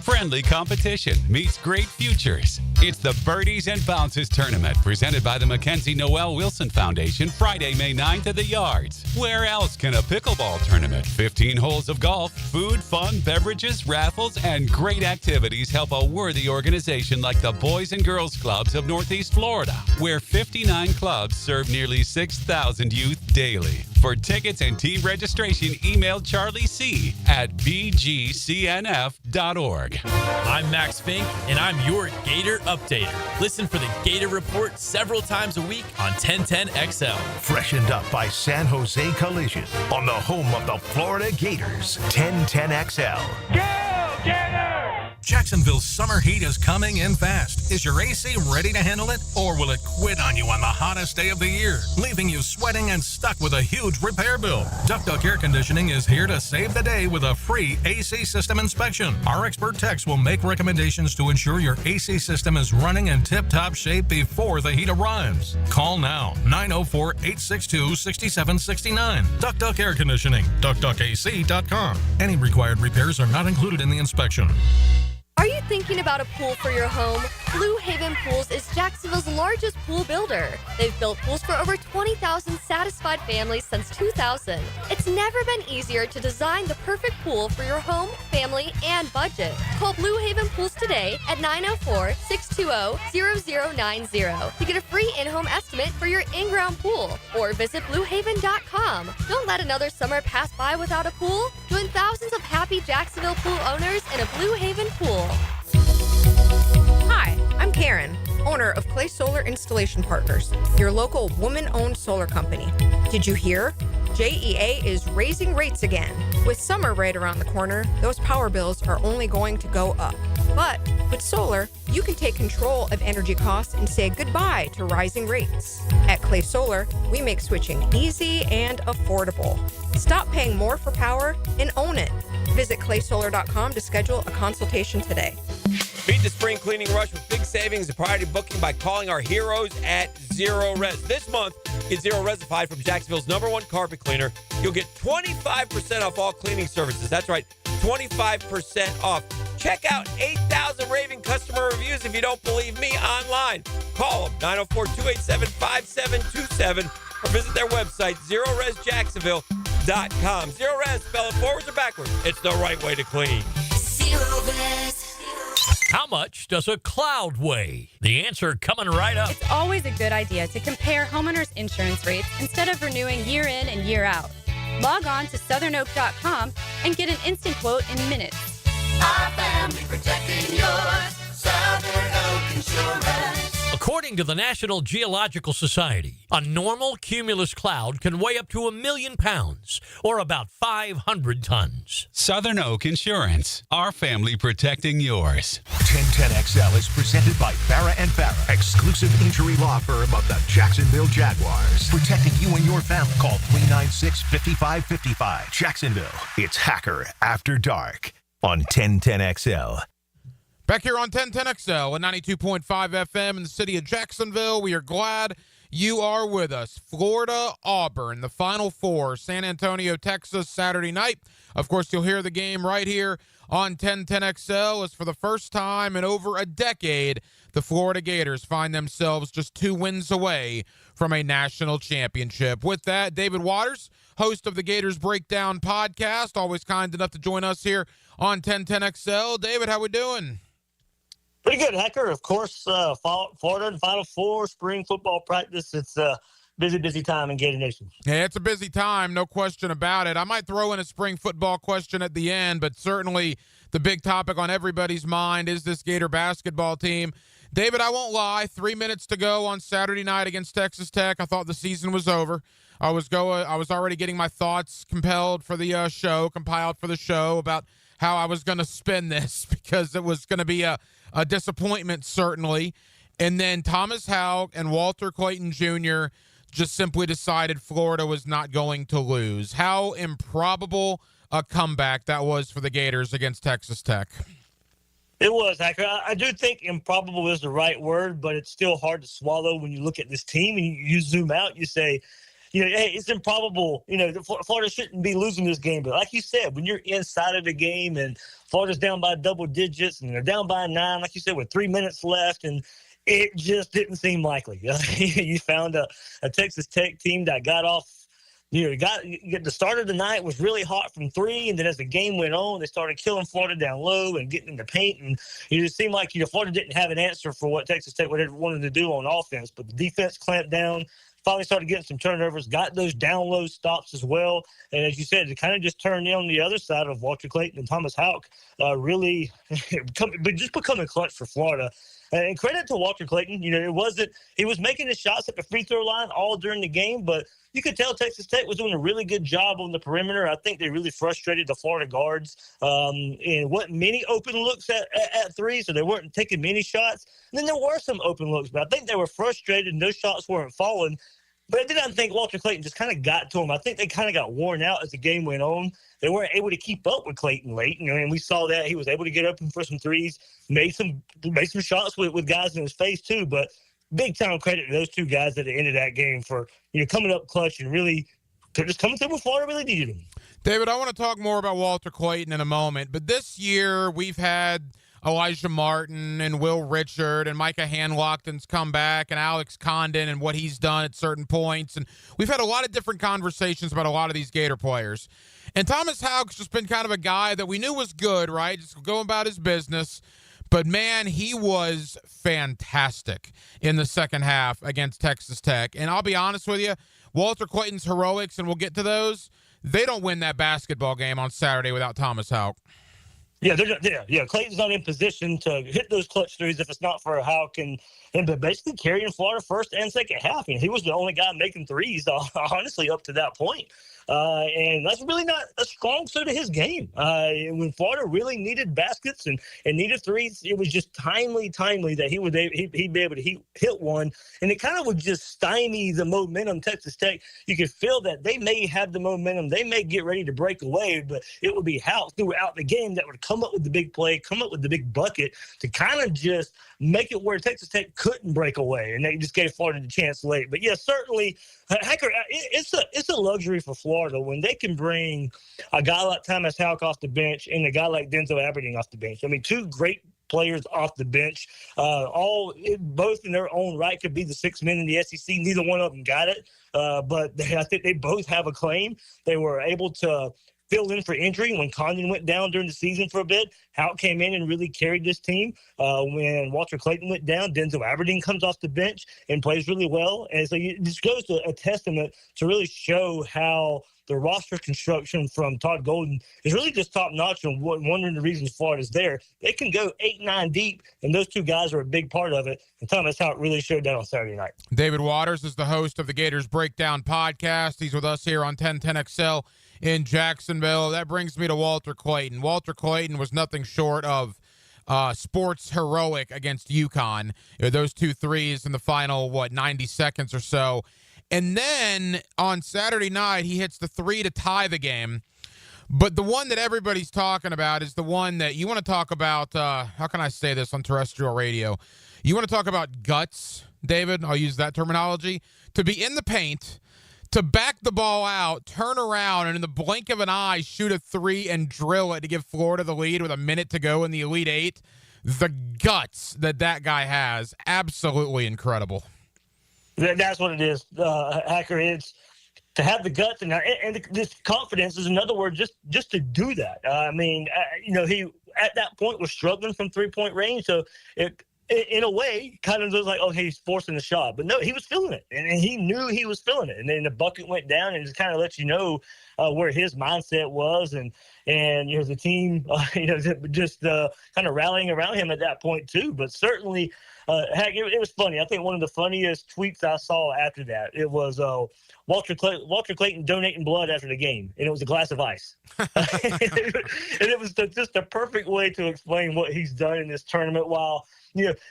Friendly competition meets great futures. It's the Birdies and Bounces Tournament presented by the Mackenzie Noel Wilson Foundation Friday, May 9th at the Yards. Where else can a pickleball tournament, 15 holes of golf, food, fun, beverages, raffles, and great activities help a worthy organization like the Boys and Girls Clubs of Northeast Florida, where 59 clubs serve nearly 6,000 youth daily. For tickets and team registration, email Charlie C. at bgcnf.org. I'm Max Fink, and I'm your Gator Updater. Listen for the Gator Report several times a week on 1010XL. Freshened up by San Jose Collision on the home of the Florida Gators. 1010XL. Go Gators! Jacksonville's summer heat is coming in fast. Is your AC ready to handle it? Or will it quit on you on the hottest day of the year, leaving you sweating and stuck with a huge repair bill? Duck Duck Air Conditioning is here to save the day with a free AC system inspection. Our expert techs will make recommendations to ensure your AC system is running in tip-top shape before the heat arrives. Call now, 904-862-6769. Duck Duck Air Conditioning, duckduckac.com. Any required repairs are not included in the inspection. Are you thinking about a pool for your home? Blue Haven Pools is Jacksonville's largest pool builder. They've built pools for over 20,000 satisfied families since 2000. It's never been easier to design the perfect pool for your home, family, and budget. Call Blue Haven Pools today at 904-620-0090 to get a free in-home estimate for your in-ground pool, or visit bluehaven.com. Don't let another summer pass by without a pool. Join thousands of happy Jacksonville pool owners in a Blue Haven pool. Hi, I'm Karen, owner of Clay Solar Installation Partners, your local woman-owned solar company. Did you hear? JEA is raising rates again. With summer right around the corner, those power bills are only going to go up. But with solar, you can take control of energy costs and say goodbye to rising rates. At Clay Solar, we make switching easy and affordable. Stop paying more for power and own it. Visit claysolar.com to schedule a consultation today. Beat the spring cleaning rush with big savings and priority booking by calling our heroes at Zero Res. This month, get Zero Resified from Jacksonville's #1 carpet cleaner. You'll get 25% off all cleaning services. That's right, 25% off. Check out 8,000 raving customer reviews if you don't believe me online. Call them, 904-287-5727, or visit their website, ZeroResJacksonville.com. Zero Res, spell it forwards or backwards. It's the right way to clean. Zero Res. How much does a cloud weigh? The answer coming right up. It's always a good idea to compare homeowners' insurance rates instead of renewing year in and year out. Log on to southernoak.com and get an instant quote in minutes. Our family protecting yours. Southern Oak Insurance. According to the National Geological Society, a normal cumulus cloud can weigh up to 1 million pounds, or about 500 tons. Southern Oak Insurance, our family protecting yours. 1010XL is presented by Farah & Farah, exclusive injury law firm of the Jacksonville Jaguars. Protecting you and your family. Call 396-5555. Jacksonville, it's Hacker After Dark on 1010XL. Back here on 1010XL and 92.5 FM in the city of Jacksonville, we are glad you are with us. Florida, Auburn, the Final Four, San Antonio, Texas, Saturday night. Of course, you'll hear the game right here on 1010XL as for the first time in over a decade, the Florida Gators find themselves just 2 wins away from a national championship. With that, David Waters, host of the Gators Breakdown podcast, always kind enough to join us here on 1010XL. David, how we doing? Pretty good, Hacker. Of course, Florida and Final Four, spring football practice. It's a busy time in Gator Nation. Yeah, it's a busy time, no question about it. I might throw in a spring football question at the end, but certainly the big topic on everybody's mind is this Gator basketball team. David, I won't lie, 3 minutes to go on Saturday night against Texas Tech. I thought the season was over. I was already getting my thoughts compiled for the show about how I was going to spin this because it was going to be a disappointment, certainly. And then Thomas Houck and Walter Clayton Jr. just simply decided Florida was not going to lose. How improbable a comeback that was for the Gators against Texas Tech. It was, Hacker. I do think improbable is the right word, but it's still hard to swallow when you look at this team and you zoom out. You say, hey, it's improbable. Florida shouldn't be losing this game. But like you said, when you're inside of the game and Florida's down by double digits and they're down by 9, like you said, with 3 minutes left, and it just didn't seem likely. You found a Texas Tech team that got off. The start of the night was really hot from 3, and then as the game went on, they started killing Florida down low and getting in the paint, and it just seemed like Florida didn't have an answer for what Texas Tech wanted to do on offense, but the defense clamped down. Finally started getting some turnovers, got those down low stops as well. And as you said, it kind of just turned in on the other side of Walter Clayton and Thomas Houck, really just becoming clutch for Florida. And credit to Walter Clayton, he was making his shots at the free throw line all during the game, but you could tell Texas Tech was doing a really good job on the perimeter. I think they really frustrated the Florida guards and wasn't many open looks at 3, so they weren't taking many shots. And then there were some open looks, but I think they were frustrated and those shots weren't falling. But I didn't think Walter Clayton just kind of got to him. I think they kind of got worn out as the game went on. They weren't able to keep up with Clayton late, and we saw that. He was able to get open for some threes, made some shots with guys in his face too. But big time credit to those two guys at the end of that game for coming up clutch and really just coming through when Florida really needed him. David, I want to talk more about Walter Clayton in a moment, but this year we've had Elijah Martin and Will Richard and Micah Hanlockton's come back and Alex Condon and what he's done at certain points. And we've had a lot of different conversations about a lot of these Gator players. And Thomas Houck's just been kind of a guy that we knew was good, right? Just going about his business. But, man, he was fantastic in the second half against Texas Tech. And I'll be honest with you, Walter Clayton's heroics, and we'll get to those, they don't win that basketball game on Saturday without Thomas Houck. Yeah, Clayton's not in position to hit those clutch threes if it's not for Houck and basically carrying Florida first and second half. He was the only guy making threes, honestly, up to that point. And that's really not a strong suit of his game. When Florida really needed baskets and needed threes, it was just timely that he'd be able to hit one. And it kind of would just stymie the momentum Texas Tech. You could feel that they may have the momentum. They may get ready to break away, but it would be Houck throughout the game that would come up with the big play, come up with the big bucket to kind of just make it where Texas Tech couldn't break away. And they just gave Florida the chance late. But, yeah, certainly, Hacker, it's a luxury for Florida when they can bring a guy like Thomas Houck off the bench and a guy like Denzel Aberdeen off the bench. I mean, two great players off the bench, both in their own right could be the 6 men in the SEC. Neither one of them got it, but I think they both have a claim. They were able to fill in for injury when Condon went down during the season for a bit. Houck came in and really carried this team. When Walter Clayton went down, Denzel Aberdeen comes off the bench and plays really well. And so this goes to a testament to really show how the roster construction from Todd Golden is really just top-notch, and one of the reasons Florida's there. They can go 8-9 deep, and those two guys are a big part of it, and Thomas Houck really showed that on Saturday night. David Waters is the host of the Gators Breakdown podcast. He's with us here on 1010XL in Jacksonville. That brings me to Walter Clayton. Walter Clayton was nothing short of sports heroic against UConn. Those 2 threes in the final, 90 seconds or so. And then on Saturday night, he hits the 3 to tie the game. But the one that everybody's talking about is the one that you want to talk about. How can I say this on terrestrial radio? You want to talk about guts, David? I'll use that terminology. To be in the paint, to back the ball out, turn around, and in the blink of an eye, shoot a three and drill it to give Florida the lead with a minute to go in the Elite Eight. The guts that guy has, absolutely incredible. That's what it is, Hacker. It's to have the guts and this confidence is another word just to do that. He at that point was struggling from 3-point range, so it in a way kind of looks like, okay, he's forcing the shot, but no, he was feeling it, and he knew he was feeling it, and then the bucket went down, and it just kind of lets you know where his mindset was, and the team, just kind of rallying around him at that point too. But certainly, heck, it was funny. I think one of the funniest tweets I saw after that, it was Walter Clayton donating blood after the game, and it was a glass of ice. And it was just a perfect way to explain what he's done in this tournament while,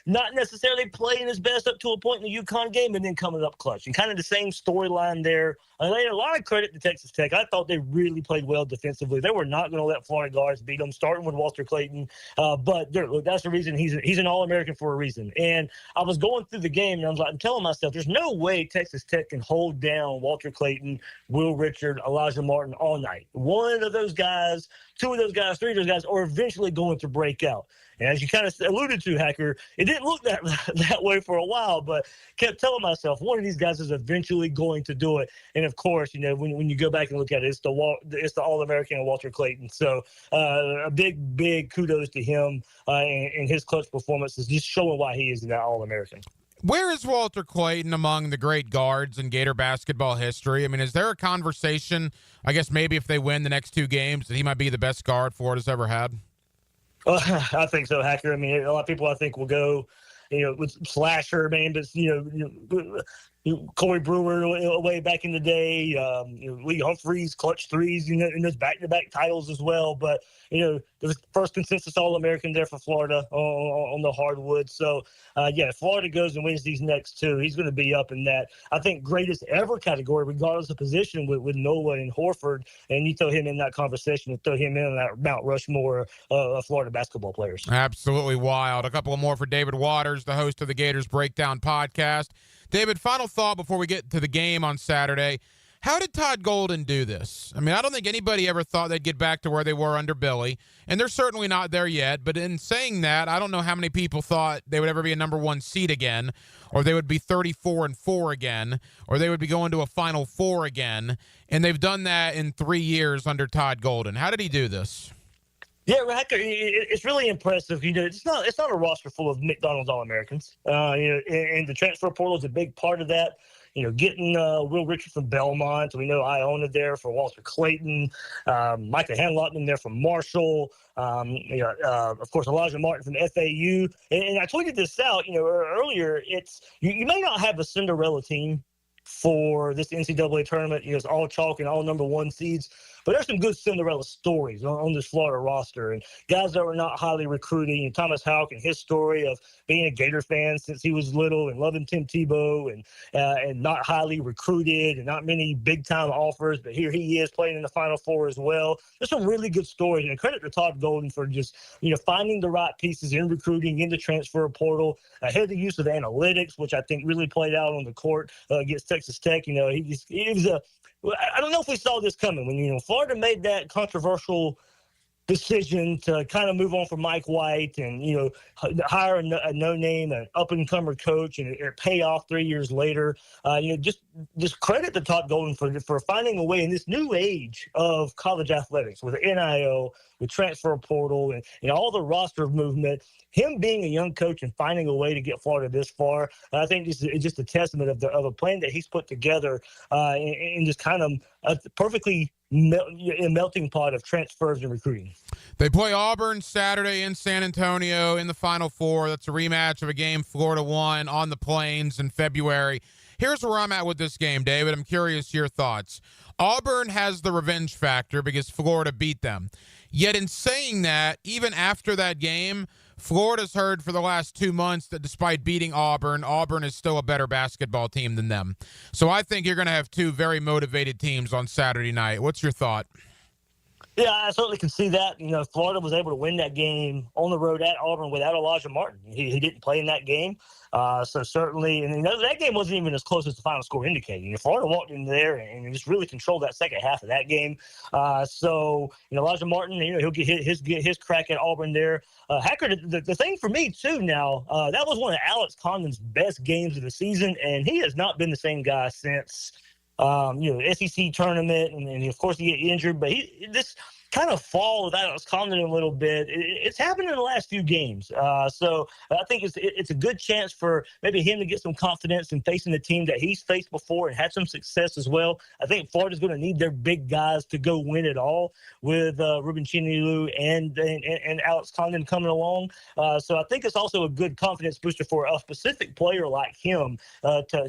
not necessarily playing his best up to a point in the UConn game and then coming up clutch. And kind of the same storyline there. I laid a lot of credit to Texas Tech. I thought they really played well defensively. They were not going to let Florida guards beat them, starting with Walter Clayton. But look, that's the reason he's an All-American for a reason. And I was going through the game, and I'm telling myself, there's no way Texas Tech can hold down Walter Clayton, Will Richard, Elijah Martin all night. One of those guys, two of those guys, three of those guys are eventually going to break out. And as you kind of alluded to, Hacker, it didn't look that way for a while, but kept telling myself one of these guys is eventually going to do it. And of course, when you go back and look at it, it's the All-American Walter Clayton. So a big kudos to him and his clutch performance is just showing why he is that All-American. Where is Walter Clayton among the great guards in Gator basketball history? I mean, is there a conversation, I guess maybe if they win the next two games, that he might be the best guard Florida's ever had? I think so, Hacker. I mean, a lot of people I think will go, with Slasher, man, but Corey Brewer way back in the day, Lee Humphreys, clutch threes, in those back-to-back titles as well. But the first consensus All-American there for Florida on the hardwood. So if Florida goes and wins these next two, he's going to be up in that, I think, greatest ever category, regardless of position, with Noah and Horford. And you throw him in that conversation and throw him in that Mount Rushmore of Florida basketball players. Absolutely wild. A couple more for David Waters, the host of the Gators Breakdown podcast. David, final thought before we get to the game on Saturday. How did Todd Golden do this? I mean, I don't think anybody ever thought they'd get back to where they were under Billy, and they're certainly not there yet. But in saying that, I don't know how many people thought they would ever be a number one seed again, or they would be 34-4 again, or they would be going to a Final Four again. And they've done that in 3 years under Todd Golden. How did he do this? Yeah, Hacker, it's really impressive. It's not a roster full of McDonald's All-Americans. And the transfer portal is a big part of that. Getting Will Richard from Belmont. We know Iona there for Walter Clayton. Micah Hanlotman there from Marshall. Of course, Elijah Martin from FAU. And I tweeted this out, earlier. It's you may not have a Cinderella team for this NCAA tournament. It's all chalk and all number one seeds. But there's some good Cinderella stories on this Florida roster, and guys that were not highly recruited. Thomas Houck and his story of being a Gator fan since he was little and loving Tim Tebow and not highly recruited and not many big-time offers. But here he is playing in the Final Four as well. There's some really good stories, and credit to Todd Golden for just finding the right pieces in recruiting, in the transfer portal, ahead of the use of analytics, which I think really played out on the court against Texas Tech. I don't know if we saw this coming when, Florida made that controversial decision to kind of move on from Mike White and, hire a no-name, an up-and-comer coach, and it pay off 3 years later. Just credit to Todd Golden for finding a way in this new age of college athletics with NIL, with transfer portal, and all the roster movement. Him being a young coach and finding a way to get Florida this far, I think it's just a testament of a plan that he's put together and just kind of a perfectly melting pot of transfers and recruiting. They play Auburn Saturday in San Antonio in the Final Four. That's a rematch of a game Florida won on the Plains in February. Here's where I'm at with this game, David. I'm curious your thoughts. Auburn has the revenge factor because Florida beat them. Yet in saying that, even after that game, Florida's heard for the last 2 months that despite beating Auburn, Auburn is still a better basketball team than them. So I think you're going to have two very motivated teams on Saturday night. What's your thought? Yeah, I certainly can see that. Florida was able to win that game on the road at Auburn without Elijah Martin. He didn't play in that game. So certainly, and that game wasn't even as close as the final score indicated. Florida walked in there and just really controlled that second half of that game. So Elijah Martin, he'll get his crack at Auburn there. Hacker, the thing for me too now, that was one of Alex Condon's best games of the season, and he has not been the same guy since. SEC tournament, and of course he get injured, but this kind of fall with Alex Condon a little bit. It's happened in the last few games. So I think it's a good chance for maybe him to get some confidence in facing the team that he's faced before and had some success as well. I think Florida's going to need their big guys to go win it all with Ruben Chinilu and Alex Condon coming along. So I think it's also a good confidence booster for a specific player like him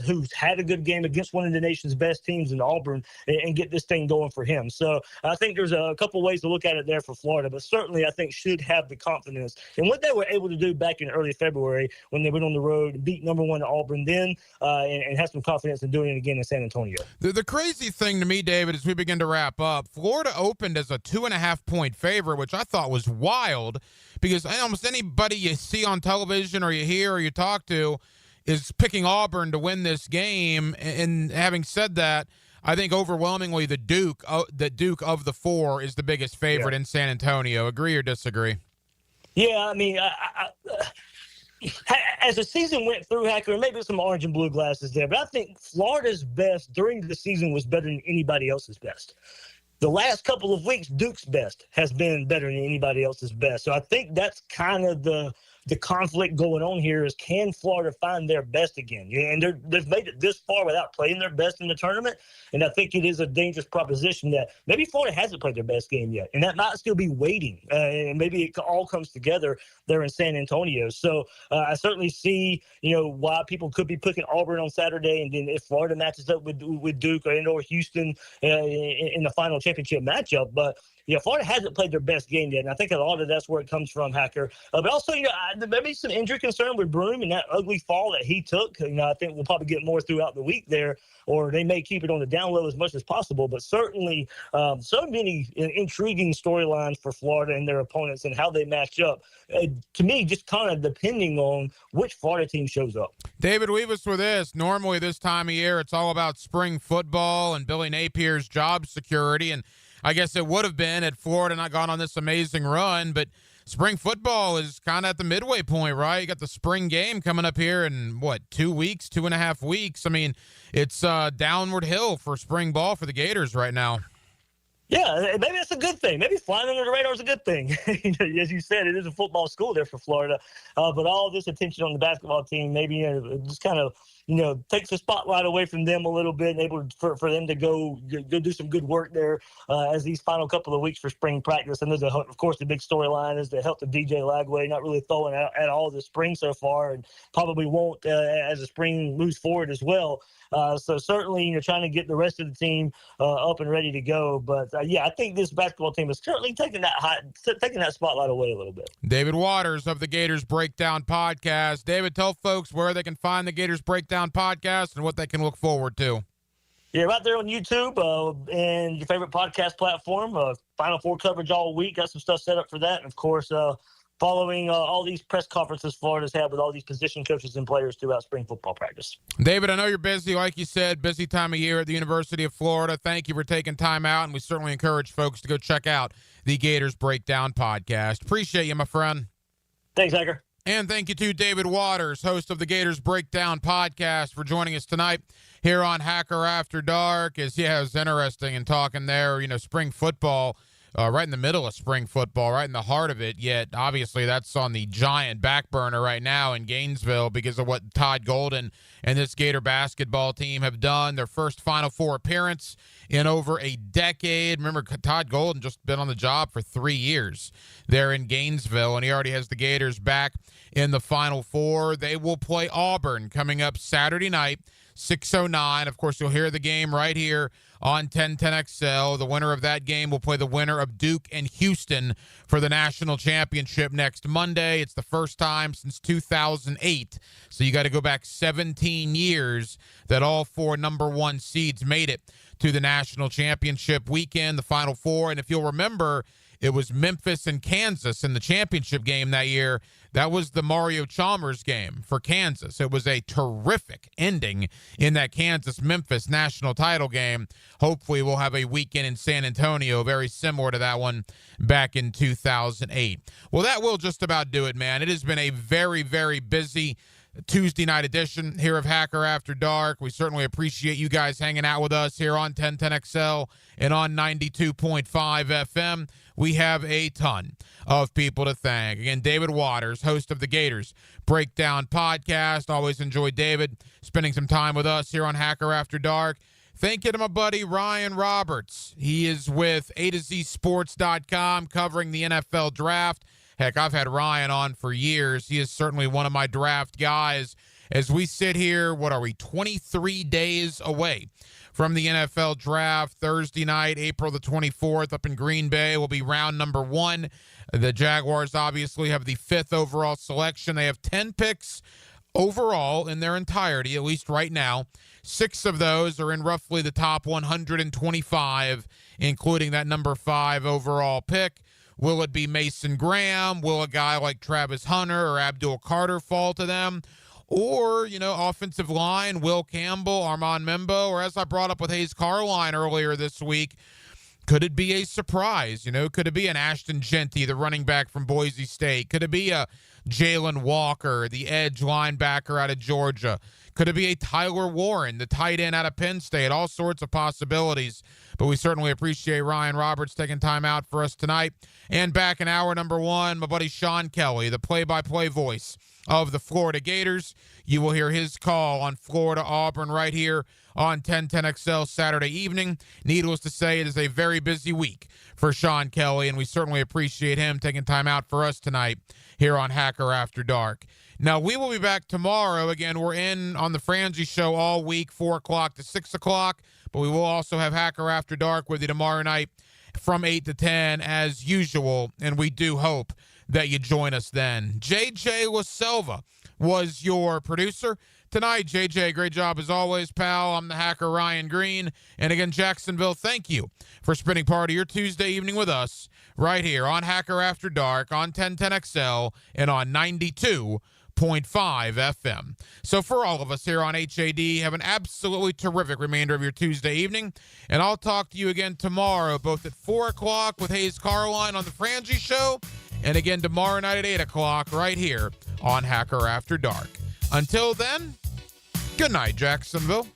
who's had a good game against one of the nation's best teams in Auburn and get this thing going for him. So I think there's a couple ways to look at it there for Florida, but certainly I think should have the confidence in what they were able to do back in early February when they went on the road and beat number one Auburn then and have some confidence in doing it again in San Antonio. The crazy thing to me, David, as we begin to wrap up, Florida opened as a 2.5-point favorite, which I thought was wild because almost anybody you see on television or you hear or you talk to is picking Auburn to win this game. And having said that, I think overwhelmingly the Duke of the four is the biggest favorite in San Antonio. Agree or disagree? Yeah, I mean, as the season went through, Hacker, maybe some orange and blue glasses there, but I think Florida's best during the season was better than anybody else's best. The last couple of weeks, Duke's best has been better than anybody else's best. So I think that's kind of the conflict going on here is, can Florida find their best again? And they've made it this far without playing their best in the tournament. And I think it is a dangerous proposition that maybe Florida hasn't played their best game yet. And that might still be waiting. And maybe it all comes together there in San Antonio. So I certainly see, why people could be picking Auburn on Saturday. And then if Florida matches up with Duke or Houston in the final championship matchup. But Florida hasn't played their best game yet, and I think a lot of that's where it comes from, Hacker. But also, maybe some injury concern with Broome and that ugly fall that he took. I think we'll probably get more throughout the week there, or they may keep it on the down low as much as possible. But certainly, so many intriguing storylines for Florida and their opponents and how they match up. To me, just kind of depending on which Florida team shows up. David, leave us with this. Normally, this time of year, it's all about spring football and Billy Napier's job security, and I guess it would have been had Florida not gone on this amazing run, but spring football is kind of at the midway point, right? You got the spring game coming up here in, 2.5 weeks? I mean, it's downward hill for spring ball for the Gators right now. Yeah, maybe that's a good thing. Maybe flying under the radar is a good thing. As you said, it is a football school there for Florida. But all this attention on the basketball team maybe just kind of takes the spotlight away from them a little bit, and able for them to go do some good work there as these final couple of weeks for spring practice. And there's, of course, the big storyline is the health of DJ Lagway, not really throwing out at all this spring so far, and probably won't as the spring moves forward as well. So certainly, trying to get the rest of the team up and ready to go. But I think this basketball team is currently taking that spotlight away a little bit. David Waters of the Gators Breakdown Podcast. David, tell folks where they can find the Gators Breakdown Podcast and what they can look forward to. Yeah, right there on YouTube and your favorite podcast platform. Final Four coverage all week. Got some stuff set up for that. And, of course, following all these press conferences Florida's had with all these position coaches and players throughout spring football practice. David, I know you're busy. Like you said, busy time of year at the University of Florida. Thank you for taking time out, and we certainly encourage folks to go check out the Gators Breakdown Podcast. Appreciate you, my friend. Thanks, Hacker. And thank you to David Waters, host of the Gators Breakdown Podcast, for joining us tonight here on Hacker After Dark. It was interesting in talking there, spring football, right in the middle of spring football, right in the heart of it, yet obviously that's on the giant back burner right now in Gainesville because of what Todd Golden and this Gator basketball team have done. Their first Final Four appearance in over a decade. Remember, Todd Golden just been on the job for 3 years there in Gainesville, and he already has the Gators back in the Final Four. They will play Auburn coming up Saturday night, 6:09. Of course, you'll hear the game right here on 1010XL. The winner of that game will play the winner of Duke and Houston for the national championship next Monday. It's the first time since 2008. So you got to go back 17 years that all 4 number 1 seeds made it to the national championship weekend, the Final Four. And if you'll remember, it was Memphis and Kansas in the championship game that year. That was the Mario Chalmers game for Kansas. It was a terrific ending in that Kansas-Memphis national title game. Hopefully we'll have a weekend in San Antonio very similar to that one back in 2008. Well, that will just about do it, man. It has been a very, very busy Tuesday night edition here of Hacker After Dark. We certainly appreciate you guys hanging out with us here on 1010XL and on 92.5 FM. We have a ton of people to thank. Again, David Waters, host of the Gators Breakdown Podcast. Always enjoy David spending some time with us here on Hacker After Dark. Thank you to my buddy Ryan Roberts. He is with A to Z Sports.com covering the NFL draft. Heck, I've had Ryan on for years. He is certainly one of my draft guys. As we sit here, 23 days away from the NFL draft. Thursday night, April the 24th, up in Green Bay, will be round number 1. The Jaguars obviously have the 5th overall selection. They have 10 picks overall in their entirety, at least right now. 6 of those are in roughly the top 125, including that number 5 overall pick. Will it be Mason Graham? Will a guy like Travis Hunter or Abdul Carter fall to them? Or, offensive line, Will Campbell, Armand Membo, or as I brought up with Hayes Carline earlier this week, could it be a surprise? Could it be an Ashton Genty, the running back from Boise State? Could it be a Jalen Walker, the edge linebacker out of Georgia? Could it be a Tyler Warren, the tight end out of Penn State? All sorts of possibilities. But we certainly appreciate Ryan Roberts taking time out for us tonight. And back in hour number 1, my buddy Sean Kelly, the play-by-play voice of the Florida Gators. You will hear his call on Florida Auburn right here on 1010XL Saturday evening. Needless to say, it is a very busy week for Sean Kelly, and we certainly appreciate him taking time out for us tonight here on Hacker After Dark. Now, we will be back tomorrow. Again, we're in on the Frangie Show all week, 4 o'clock to 6 o'clock, but we will also have Hacker After Dark with you tomorrow night from 8 to 10 as usual, and we do hope that you join us then. JJ LaSelva was your producer tonight. JJ, great job as always, pal. I'm the hacker, Ryan Green. And again, Jacksonville, thank you for spending part of your Tuesday evening with us right here on Hacker After Dark, on 1010XL, and on 92.5 FM. So for all of us here on HAD, have an absolutely terrific remainder of your Tuesday evening. And I'll talk to you again tomorrow, both at 4 o'clock with Hayes Carline on the Frangie Show, and again tomorrow night at 8 o'clock right here on Hacker After Dark. Until then, good night, Jacksonville.